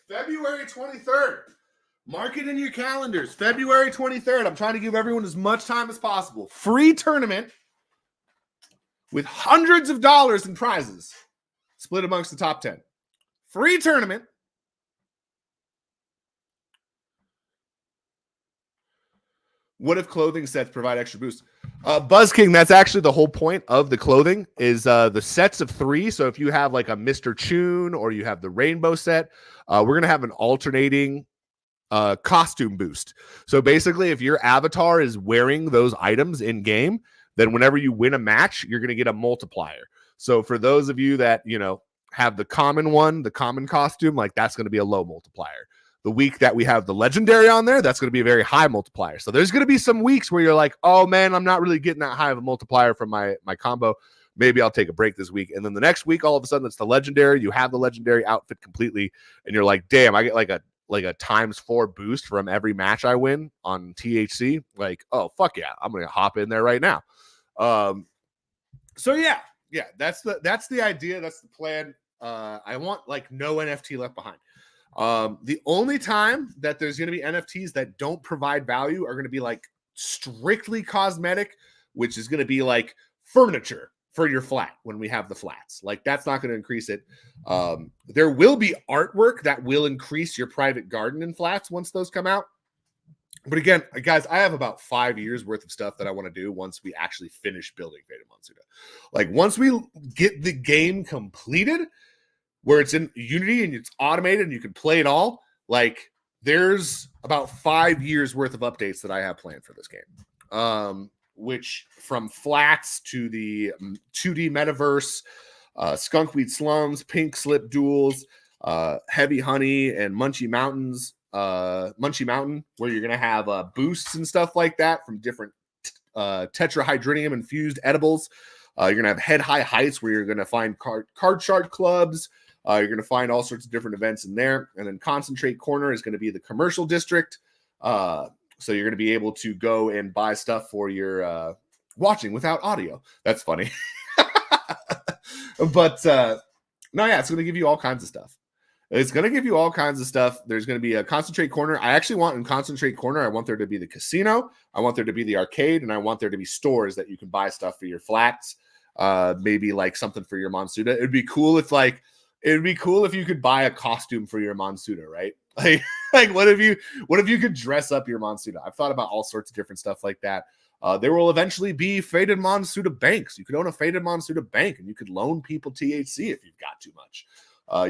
February 23rd. Mark it in your calendars. February 23rd. I'm trying to give everyone as much time as possible. Free tournament with hundreds of dollars in prizes split amongst the top 10. Free tournament. What if clothing sets provide extra boost? Buzz King, that's actually the whole point of the clothing is the sets of 3. So if you have like a Mr. Chune or you have the rainbow set, we're going to have an alternating costume boost. So basically, if your avatar is wearing those items in game, then whenever you win a match, you're going to get a multiplier. So for those of you that, you know, have the common one, the common costume, like that's going to be a low multiplier. The week that we have the legendary on there, that's going to be a very high multiplier. So there's going to be some weeks where you're like, oh man, I'm not really getting that high of a multiplier from my combo. Maybe I'll take a break this week. And then the next week, all of a sudden it's the legendary. You have the legendary outfit completely. And you're like, damn, I get like a ×4 boost from every match I win on THC. Like, oh, fuck yeah. I'm going to hop in there right now. So yeah, that's the idea. That's the plan. I want like no NFT left behind. The only time that there's going to be NFTs that don't provide value are going to be like strictly cosmetic, which is going to be like furniture for your flat when we have the flats. Like that's not going to increase it. There will be artwork that will increase your private garden in flats once those come out. But again, guys, I have about 5 years worth of stuff that I want to do once we actually finish building Faded Monsuta. Like once we get the game completed, where it's in Unity and it's automated and you can play it all, like there's about 5 years worth of updates that I have planned for this game. Which from flats to the 2D metaverse, skunkweed slums, pink slip duels, heavy honey, and Munchie Mountain, where you're gonna have boosts and stuff like that from different tetrahydrinium infused edibles. You're gonna have head high heights where you're gonna find card shark clubs. You're gonna find all sorts of different events in there, and then concentrate corner is going to be the commercial district. So you're going to be able to go and buy stuff for your watching without audio. That's funny. But no, yeah, it's going to give you all kinds of stuff. It's going to give you all kinds of stuff. There's going to be a concentrate corner. I actually want in concentrate corner, I want there to be the casino. I want there to be the arcade, and I want there to be stores that you can buy stuff for your flats. Maybe like something for your Monsuta. It'd be cool if you could buy a costume for your Monsuta, right? Like what if you could dress up your Monsuta? I've thought about all sorts of different stuff like that. There will eventually be Faded Monsuta banks. You could own a Faded Monsuta bank, and you could loan people THC if you've got too much.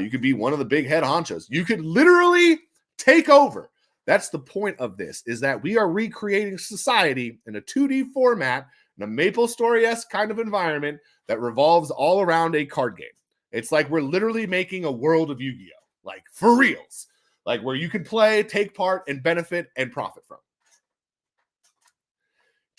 You could be one of the big head honchos. You could literally take over. That's the point of this, is that we are recreating society in a 2D format, in a Maple Story-esque kind of environment that revolves all around a card game. It's like we're literally making a world of Yu-Gi-Oh! Like, for reals. Like, where you can play, take part, and benefit and profit from.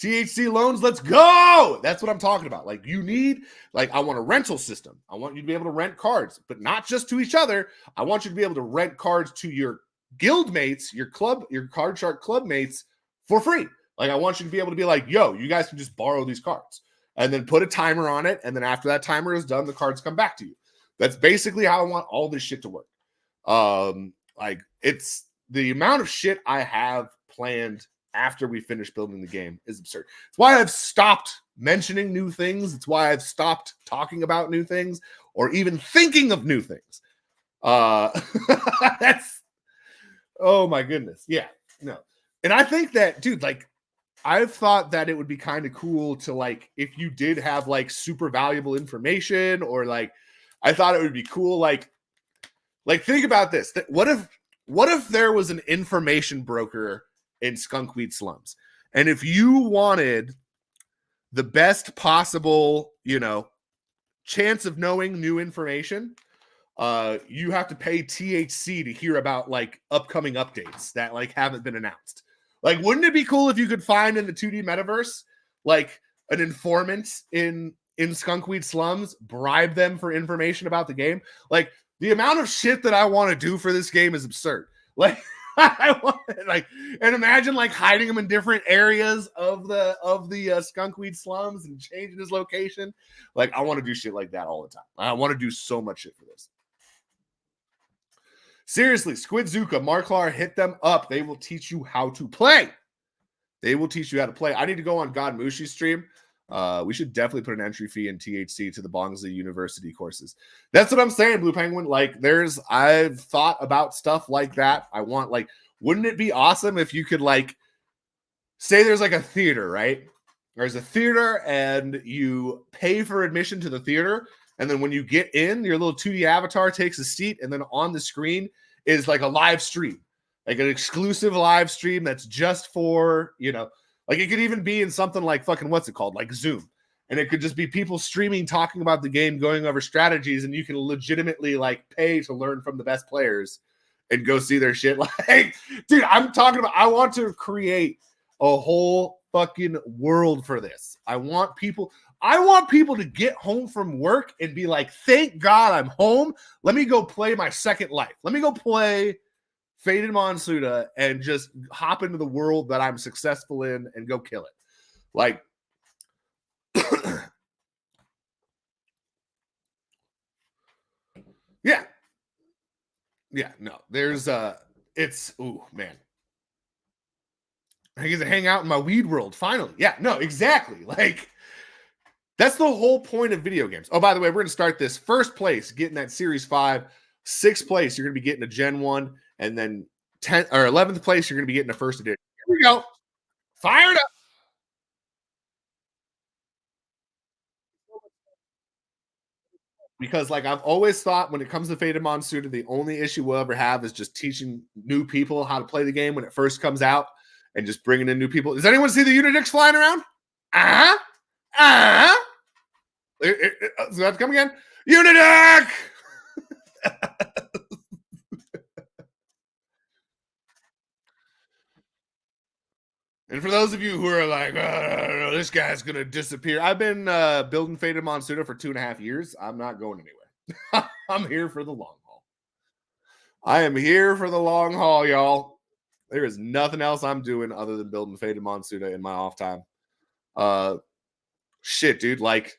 THC loans, let's go! That's what I'm talking about. Like, I want a rental system. I want you to be able to rent cards, but not just to each other. I want you to be able to rent cards to your guild mates, your card shark club mates for free. Like, I want you to be able to be like, yo, you guys can just borrow these cards and then put a timer on it. And then after that timer is done, the cards come back to you. That's basically how I want all this shit to work. Like, it's the amount of shit I have planned after we finish building the game is absurd. It's why I've stopped mentioning new things. It's why I've stopped talking about new things or even thinking of new things. That's, oh my goodness. Yeah, no. And I think that, dude, like, I've thought that it would be kind of cool to, like, if you did have like super valuable information, or like, I thought it would be cool. Like think about this. What if there was an information broker in Skunkweed Slums? And if you wanted the best possible, chance of knowing new information, you have to pay THC to hear about like upcoming updates that like haven't been announced. Like, wouldn't it be cool if you could find in the 2D metaverse like an informant in Skunkweed Slums, bribe them for information about the game? Like, the amount of shit that I want to do for this game is absurd. Like, and imagine like hiding him in different areas of the Skunkweed Slums and changing his location. Like, I want to do shit like that all the time. I want to do so much shit for this. Seriously, Squidzuka, Marklar, hit them up. They will teach you how to play. They will teach you how to play. I need to go on God Mushi's stream. We should definitely put an entry fee in THC to the Bongsley University courses. That's what I'm saying, Blue Penguin. Like, I've thought about stuff like that. I want, like, wouldn't it be awesome if you could, like, say there's like a theater, right? There's a theater and you pay for admission to the theater. And then when you get in, your little 2D avatar takes a seat, and then on the screen is like a live stream, like an exclusive live stream that's just for, like, it could even be in something like fucking, what's it called? Like Zoom. And it could just be people streaming, talking about the game, going over strategies, and you can legitimately like pay to learn from the best players and go see their shit. Like, dude, I'm talking about, I want to create a whole fucking world for this. I want people to get home from work and be like, thank God I'm home. Let me go play my second life. Let me go play Faded Monsuta and just hop into the world that I'm successful in and go kill it. Like, yeah. Yeah, no. There's it's, ooh, man. I get to hang out in my weed world finally. Yeah, no, exactly. Like, that's the whole point of video games. Oh, by the way, we're going to start this. First place, getting that Series 5. Sixth place, you're going to be getting a Gen 1. And then 10th or 11th place, you're going to be getting a first edition. Here we go. Fired up. because like I've always thought when it comes to Faded Monsuta, the only issue we'll ever have is just teaching new people how to play the game when it first comes out and just bringing in new people. Does anyone see the Unidix flying around? Uh-huh. Uh-huh. So that's come again. Unideck! And for those of you who are like, oh, this guy's going to disappear. I've been building Faded Monsuta for 2.5 years. I'm not going anywhere. I'm here for the long haul. I am here for the long haul, y'all. There is nothing else I'm doing other than building Faded Monsuta in my off time. Shit, dude. Like,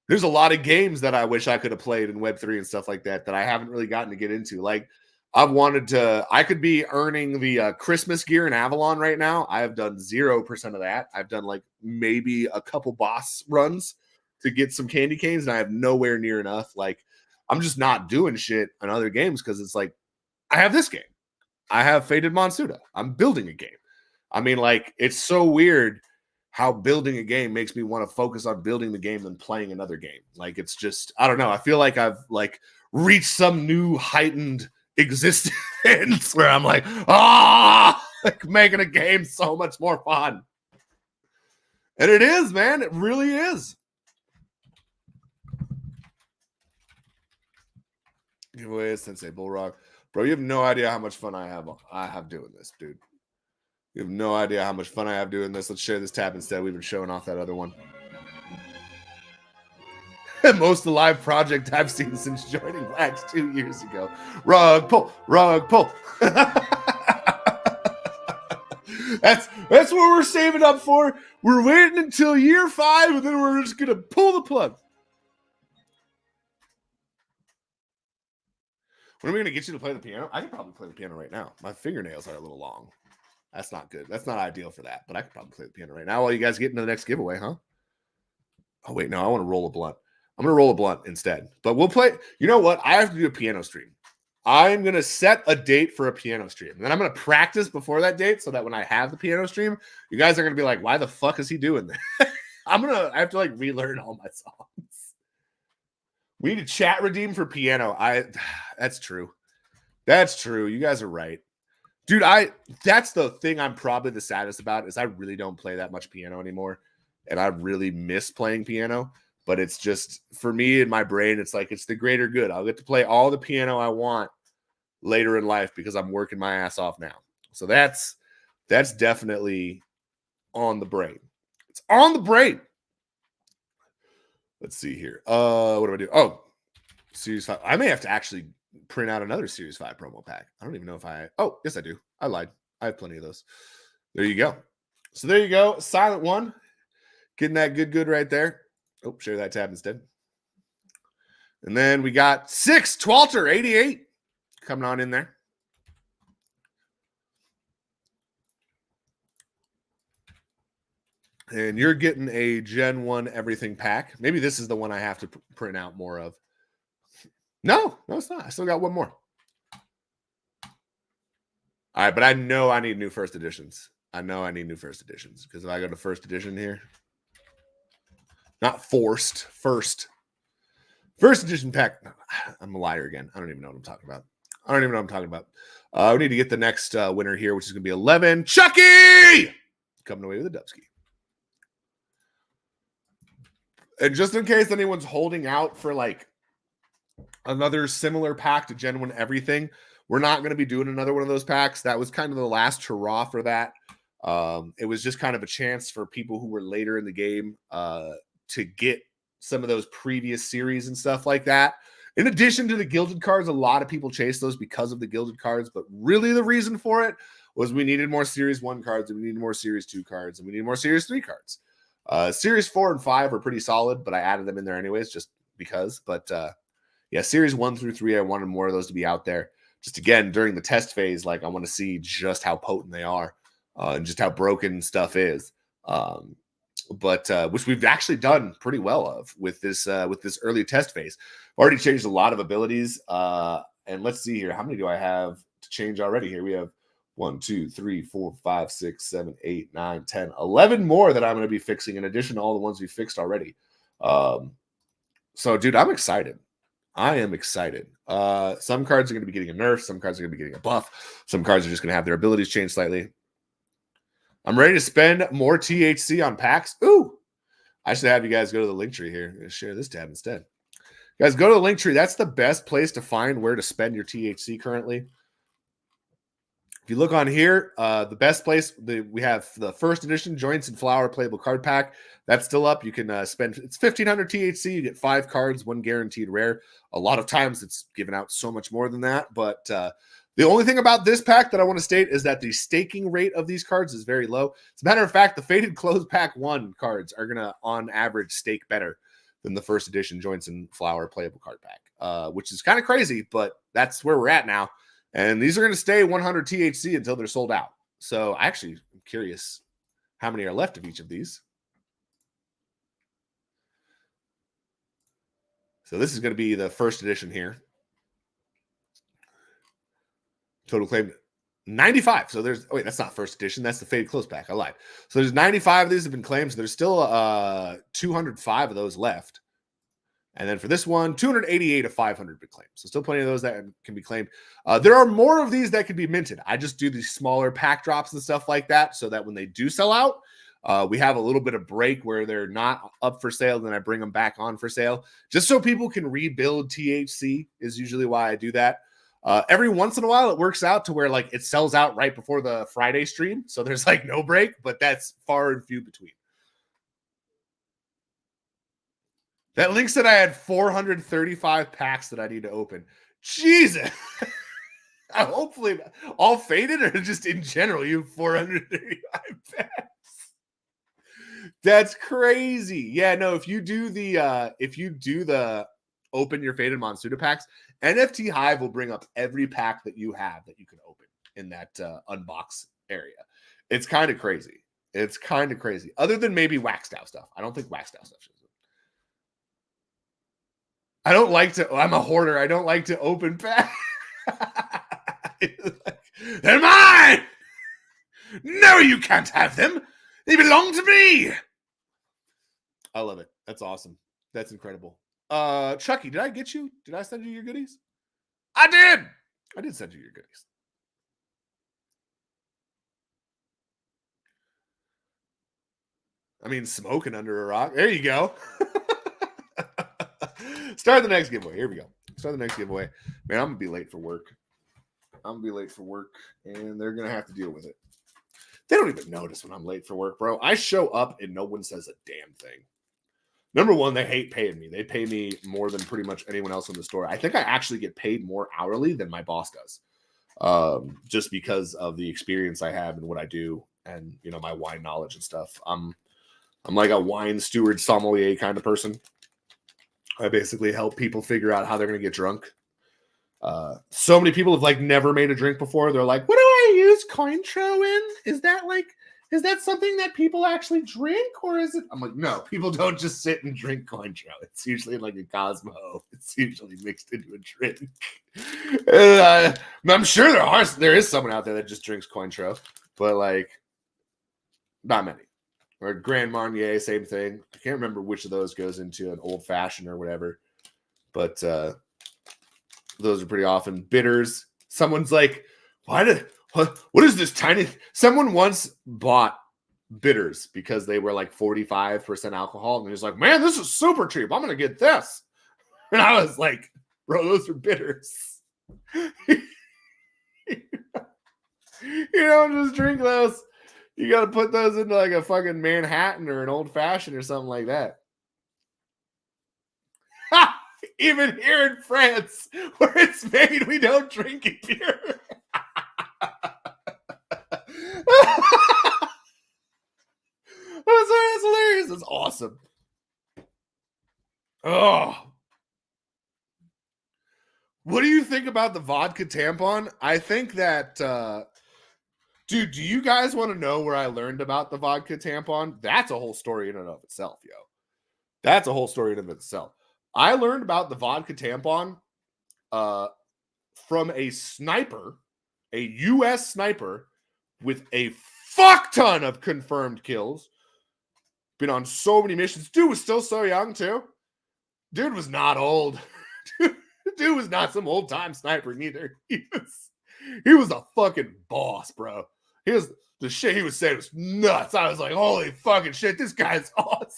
there's a lot of games that I wish I could have played in Web3 and stuff like that I haven't really gotten to get into. Like, I could be earning the Christmas gear in Avalon right now. I have done 0% of that. I've done like maybe a couple boss runs to get some candy canes, and I have nowhere near enough. Like, I'm just not doing shit on other games because it's like, I have this game. I have Faded Monsuta. I'm building a game. I mean, like, it's so weird how building a game makes me want to focus on building the game than playing another game. Like, it's just, I don't know. I feel like I've like reached some new heightened existence where I'm like, like making a game so much more fun. And it is, man. It really is. Giveaway Sensei Bullrock. Bro, you have no idea how much fun I have doing this, dude. You have no idea how much fun I have doing this. Let's share this tab instead. We've been showing off that other one. Most alive project I've seen since joining Blacks 2 years ago. Rug pull, rug pull. That's what we're saving up for. We're waiting until year 5, and then we're just gonna pull the plug. When are we gonna get you to play the piano? I can probably play the piano right now. My fingernails are a little long. That's not good. That's not ideal for that, but I could probably play the piano right now while you guys get into the next giveaway, huh? Oh, wait, no, I want to roll a blunt. I'm going to roll a blunt instead, but we'll play. You know what? I have to do a piano stream. I'm going to set a date for a piano stream. And then I'm going to practice before that date so that when I have the piano stream, you guys are going to be like, why the fuck is he doing that? I have to like relearn all my songs. We need a chat redeem for piano. That's true. That's true. You guys are right. Dude, that's the thing I'm probably the saddest about is I really don't play that much piano anymore. And I really miss playing piano. But it's just, for me in my brain, it's like it's the greater good. I'll get to play all the piano I want later in life because I'm working my ass off now. So that's definitely on the brain. It's on the brain. Let's see here. What do I do? Oh, Series 5. I may have to actually print out another Series 5 promo pack. I don't even know if oh, yes, I do. I lied. I have plenty of those. There you go. So there you go. Silent one. Getting that good right there. Oh, share that tab instead. And then we got 6 Twalter 88 coming on in there. And you're getting a Gen 1 everything pack. Maybe this is the one I have to print out more of. No, it's not. I still got one more. All right, but I know I need new first editions. I know I need new first editions because if I go to first edition here, not forced, first edition pack. I'm a liar again. I don't even know what I'm talking about. We need to get the next winner here, which is going to be 11. Chucky coming away with a Dubsky. And just in case anyone's holding out for like another similar pack to Gen 1 everything, we're not going to be doing another one of those packs. That was kind of the last hurrah for that. It was just kind of a chance for people who were later in the game to get some of those previous series and stuff like that. In addition to the gilded cards, a lot of people chased those because of the gilded cards, but really the reason for it was we needed more Series 1 cards, and we needed more Series 2 cards, and we needed more Series 3 cards. Series 4 and 5 are pretty solid, but I added them in there anyways, just because. But yeah, Series 1 through 3, I wanted more of those to be out there. Just again, during the test phase, like I want to see just how potent they are and just how broken stuff is. But which we've actually done pretty well of with this early test phase. Already changed a lot of abilities. And let's see here. How many do I have to change already here? We have 1, 2, 3, 4, 5, 6, 7, 8, 9, 10, 11 more that I'm going to be fixing in addition to all the ones we fixed already. So, dude, I'm excited. I am excited. Some cards are going to be getting a nerf. Some cards are going to be getting a buff. Some cards are just going to have their abilities change slightly. I'm ready to spend more THC on packs. Ooh, I should have you guys go to the link tree here. I'm going to share this tab instead. Guys, go to the link tree. That's the best place to find where to spend your THC currently. If you look on here, the best place, we have the first edition Joints and Flower playable card pack. That's still up. You can spend, it's 1,500 THC. You get 5 cards, 1 guaranteed rare. A lot of times it's given out so much more than that. But the only thing about this pack that I want to state is that the staking rate of these cards is very low. As a matter of fact, the Faded Close Pack 1 cards are going to, on average, stake better than the first edition Joints and Flower playable card pack, which is kind of crazy, but that's where we're at now. And these are going to stay 100 THC until they're sold out. So I actually am curious how many are left of each of these. So this is going to be the first edition here. Total claim 95. So there's, oh wait, that's not first edition. That's the Faded Close Pack. I lied. So there's 95 of these have been claimed. So there's still 205 of those left. And then for this one, 288 of 500 have been claimed. So still plenty of those that can be claimed. There are more of these that can be minted. I just do these smaller pack drops and stuff like that so that when they do sell out, we have a little bit of break where they're not up for sale. Then I bring them back on for sale. Just so people can rebuild THC is usually why I do that. Every once in a while, it works out to where like it sells out right before the Friday stream. So there's like no break, but that's far and few between. That link said I had 435 packs that I need to open. Jesus. Hopefully all faded or just in general, you have 435 packs. That's crazy. Yeah, no, if you do the open your Faded Monsuta packs, NFT Hive will bring up every pack that you have that you can open in that unbox area. It's kind of crazy. It's kind of crazy. Other than maybe waxed out stuff. I don't think waxed out stuff shows. I don't like to, I'm a hoarder. I don't like to open packs. They're mine. No, you can't have them. They belong to me. I love it. That's awesome. That's incredible. Chucky, did I get you? Did I send you your goodies? I did. I did send you your goodies. I mean, smoking under a rock. There you go. Start the next giveaway. Here we go. Start the next giveaway. Man, I'm going to be late for work. I'm going to be late for work, and they're going to have to deal with it. They don't even notice when I'm late for work, bro. I show up, and no one says a damn thing. Number one, they hate paying me. They pay me more than pretty much anyone else in the store. I think I actually get paid more hourly than my boss does, just because of the experience I have and what I do and, you know, my wine knowledge and stuff. I'm like a wine steward sommelier kind of person. I basically help people figure out how they're going to get drunk. So many people have like never made a drink before. They're like, what do I use Cointreau in? Is that something that people actually drink, or is it? I'm like, no, people don't just sit and drink Cointreau. It's usually like a Cosmo. It's usually mixed into a drink. I'm sure there is someone out there that just drinks Cointreau, but like not many. Or Grand Marnier, same thing. I can't remember which of those goes into an old fashioned or whatever, but those are pretty often. Bitters. Someone's like, what is this tiny? Someone once bought bitters because they were like 45% alcohol, and he was like, man, this is super cheap. I'm gonna get this. And I was like, bro, those are bitters. You don't just drink those. You got to put those into like a fucking Manhattan or an old fashioned or something like that. Ha! Even here in France, where it's made, we don't drink it here. That's hilarious. That's awesome. Oh. What do you think about the vodka tampon? I think that... dude, do you guys want to know where I learned about the vodka tampon? That's a whole story in and of itself, yo. That's a whole story in and of itself. I learned about the vodka tampon from a sniper, a U.S. sniper with a fuck ton of confirmed kills. Been on so many missions. Dude was still so young, too. Dude was not old. Dude was not some old time sniper neither. He was a fucking boss, bro. The shit he was saying was nuts. I was like, holy fucking shit, this guy's awesome.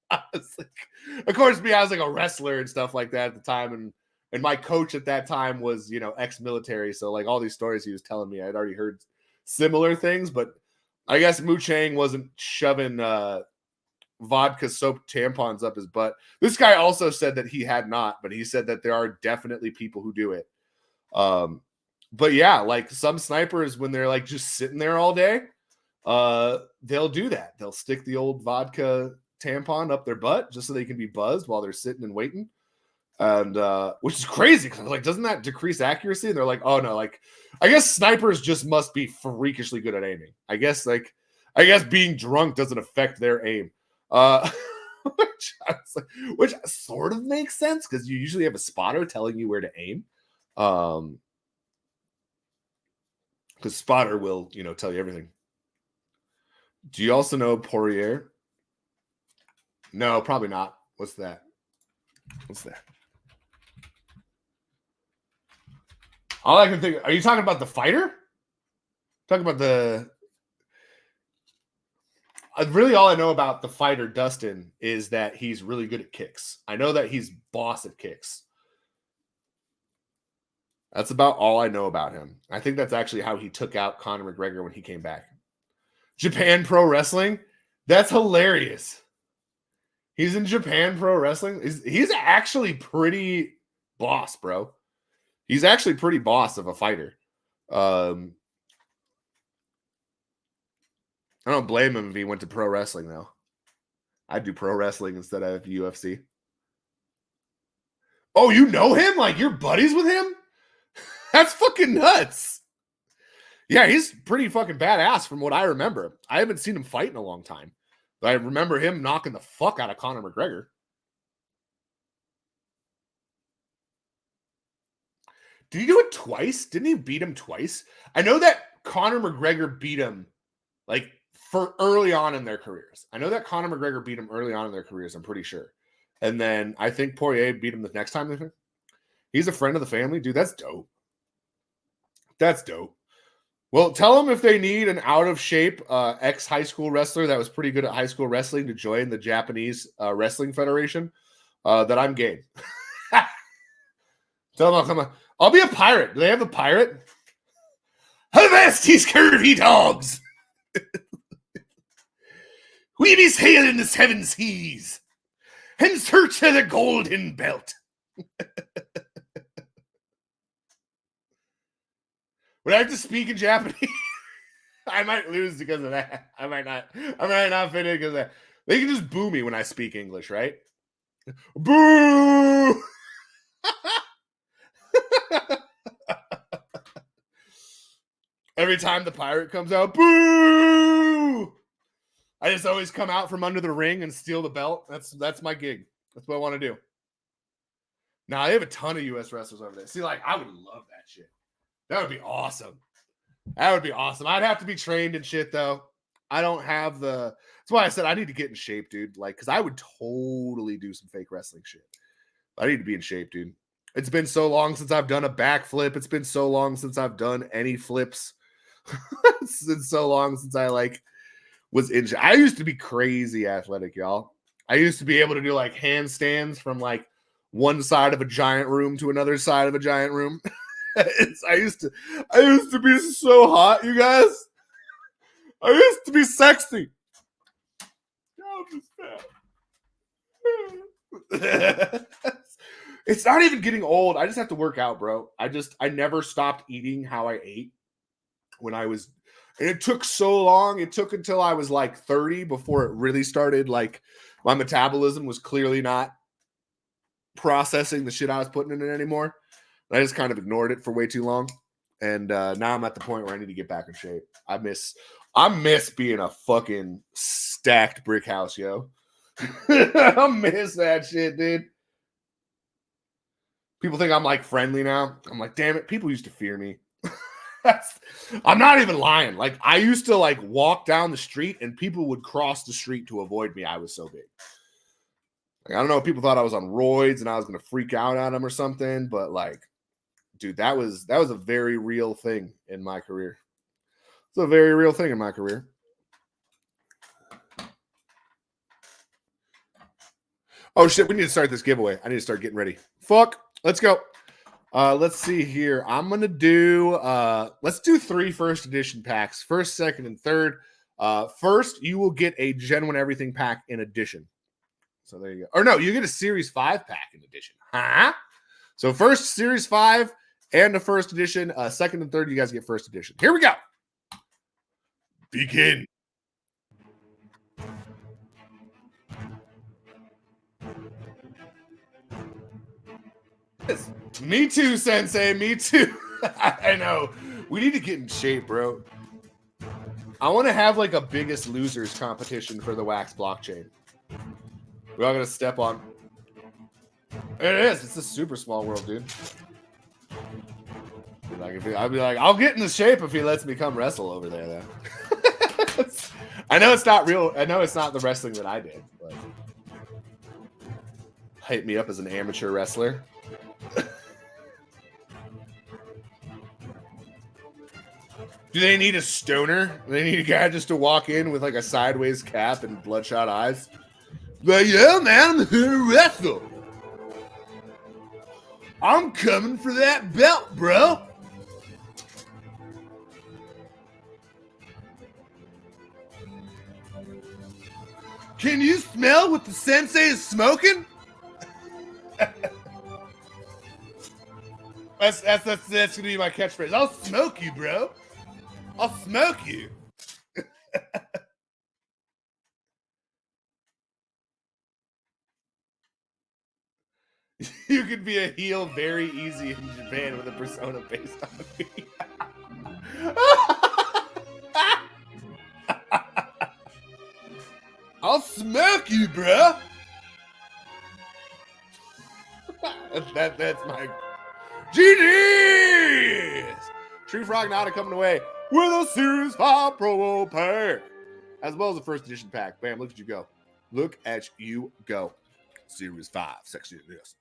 I was like, of course, I was like a wrestler and stuff like that at the time, and my coach at that time was, you know, ex-military, so like all these stories he was telling me, I'd already heard similar things, but I guess Mu Chang wasn't shoving vodka soap tampons up his butt. This guy also said that he had not, but he said that there are definitely people who do it. But yeah, like some snipers, when they're like just sitting there all day, they'll do that. They'll stick the old vodka tampon up their butt just so they can be buzzed while they're sitting and waiting. And which is crazy because like, doesn't that decrease accuracy? And they're like, oh no, like I guess snipers just must be freakishly good at aiming. I guess being drunk doesn't affect their aim. Which sort of makes sense because you usually have a spotter telling you where to aim. Because spotter will, you know, tell you everything. Do you also know Poirier? No, probably not. What's that? All I can think. Are you talking about the fighter? Talking about the. Really, all I know about the fighter Dustin is that he's really good at kicks. I know that he's boss at kicks. That's about all I know about him. I think that's actually how he took out Conor McGregor when he came back. Japan Pro Wrestling? That's hilarious. He's in Japan Pro Wrestling? He's actually pretty boss, bro. He's actually pretty boss of a fighter. I don't blame him if he went to pro wrestling, though. I'd do pro wrestling instead of UFC. Oh, you know him? Like, you're buddies with him? That's fucking nuts. Yeah, he's pretty fucking badass from what I remember. I haven't seen him fight in a long time. But I remember him knocking the fuck out of Conor McGregor. Did he do it twice? Didn't he beat him twice? I know that Conor McGregor beat him, like, for early on in their careers. I know that Conor McGregor beat him early on in their careers, I'm pretty sure. And then I think Poirier beat him the next time. He's a friend of the family. Dude, that's dope. That's dope. Well, tell them if they need an out-of-shape ex-high school wrestler that was pretty good at high school wrestling to join the Japanese Wrestling Federation, that I'm game. Tell them I'll come on. I'll be a pirate. Do they have a pirate? Avast these curvy dogs! We be sailing the seven seas in search of the golden belt. Would I have to speak in Japanese? I might lose because of that. I might not fit in because of that. They can just boo me when I speak English, right? Boo! Every time the pirate comes out, boo! I just always come out from under the ring and steal the belt. That's my gig. That's what I want to do. Now, they have a ton of U.S. wrestlers over there. See, like, I would love that shit. That would be awesome. That would be awesome. I'd have to be trained and shit, though. I don't have the... That's why I said I need to get in shape, dude. Like, because I would totally do some fake wrestling shit. I need to be in shape, dude. It's been so long since I've done a backflip. It's been so long since I've done any flips. It's been so long since I, like... was injured. I used to be crazy athletic, y'all. I used to be able to do like handstands from like one side of a giant room to another side of a giant room. I used to be so hot, you guys. I used to be sexy. It's not even getting old. I just have to work out, bro. I never stopped eating how I ate when I was. And it took so long. It took until I was like 30 before it really started. Like my metabolism was clearly not processing the shit I was putting in it anymore. I just kind of ignored it for way too long. And now I'm at the point where I need to get back in shape. I miss being a fucking stacked brick house, yo. I miss that shit, dude. People think I'm like friendly now. I'm like, damn it. People used to fear me. I'm not even lying. Like I used to like walk down the street and people would cross the street to avoid me. I was so big. Like, I don't know if people thought I was on roids and I was going to freak out on them or something, but like, dude, that was a very real thing in my career. It's a very real thing in my career. Oh shit, we need to start this giveaway. I need to start getting ready. Fuck. Let's go. Let's see here. I'm gonna do let's do 3 first edition packs. First, second, and third. First, you will get a Genuine Everything pack in addition. So there you go. Or no, you get a Series 5 pack in addition. Huh? So first, Series 5 and the first edition. Second and third, you guys get first edition. Here we go. Begin. Me too, Sensei. Me too. I know. We need to get in shape, bro. I want to have like a biggest losers competition for the Wax blockchain. We're all gonna step on. It is. It's a super small world, dude. I'd be like, I'll get in the shape if he lets me come wrestle over there, though. I know it's not real. I know it's not the wrestling that I did, but hype me up as an amateur wrestler. Do they need a stoner? Do they need a guy just to walk in with like a sideways cap and bloodshot eyes? But yeah, man, I'm here to wrestle. I'm coming for that belt, bro. Can you smell what the sensei is smoking? That's gonna be my catchphrase. I'll smoke you, bro. I'll smoke you. You could be a heel very easy in Japan with a persona based on me. I'll smoke you, bro. That's my genius. Tree Frog Nada coming away with a Series 5 promo pack, as well as a first edition pack. Bam! Look at you go. Look at you go. Series 5, section this.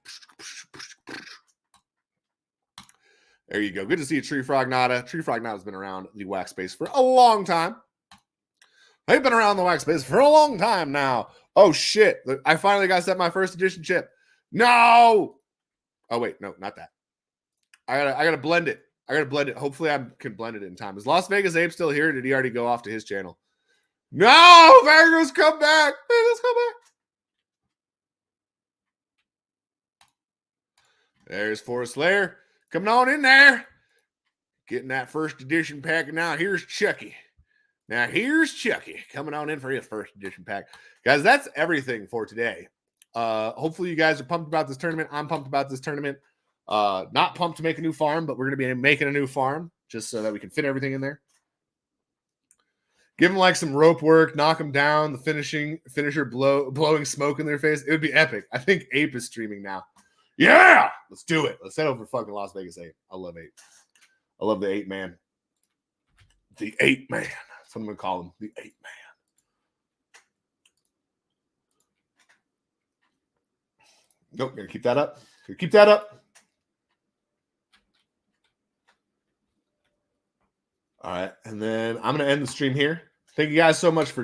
There you go. Good to see you, Tree Frog Nada. Tree Frog Nada's been around the wax space for a long time. They've been around the wax space for a long time now. Oh shit! I finally got set my first edition chip. No. Oh wait, no, not that. I gotta blend it. I gotta blend it. Hopefully, I can blend it in time. Is Las Vegas Ape still here? Or did he already go off to his channel? No, Vegas, come back. Vegas, come back. There's Forest Lair. Coming on in there. Getting that first edition pack. And now here's Chucky. Now here's Chucky coming on in for his first edition pack. Guys, that's everything for today. Hopefully you guys are pumped about this tournament. I'm pumped about this tournament. Not pumped to make a new farm, but we're going to be making a new farm just so that we can fit everything in there. Give them like some rope work, knock them down, the finisher blowing smoke in their face. It would be epic. I think Ape is streaming now. Yeah, let's do it. Let's head over to fucking Las Vegas Ape. I love Ape. I love the Ape Man. The Ape Man. That's what I'm going to call him. The Ape Man. Nope, gonna keep that up. Keep that up. All right, and then I'm gonna end the stream here. Thank you guys so much for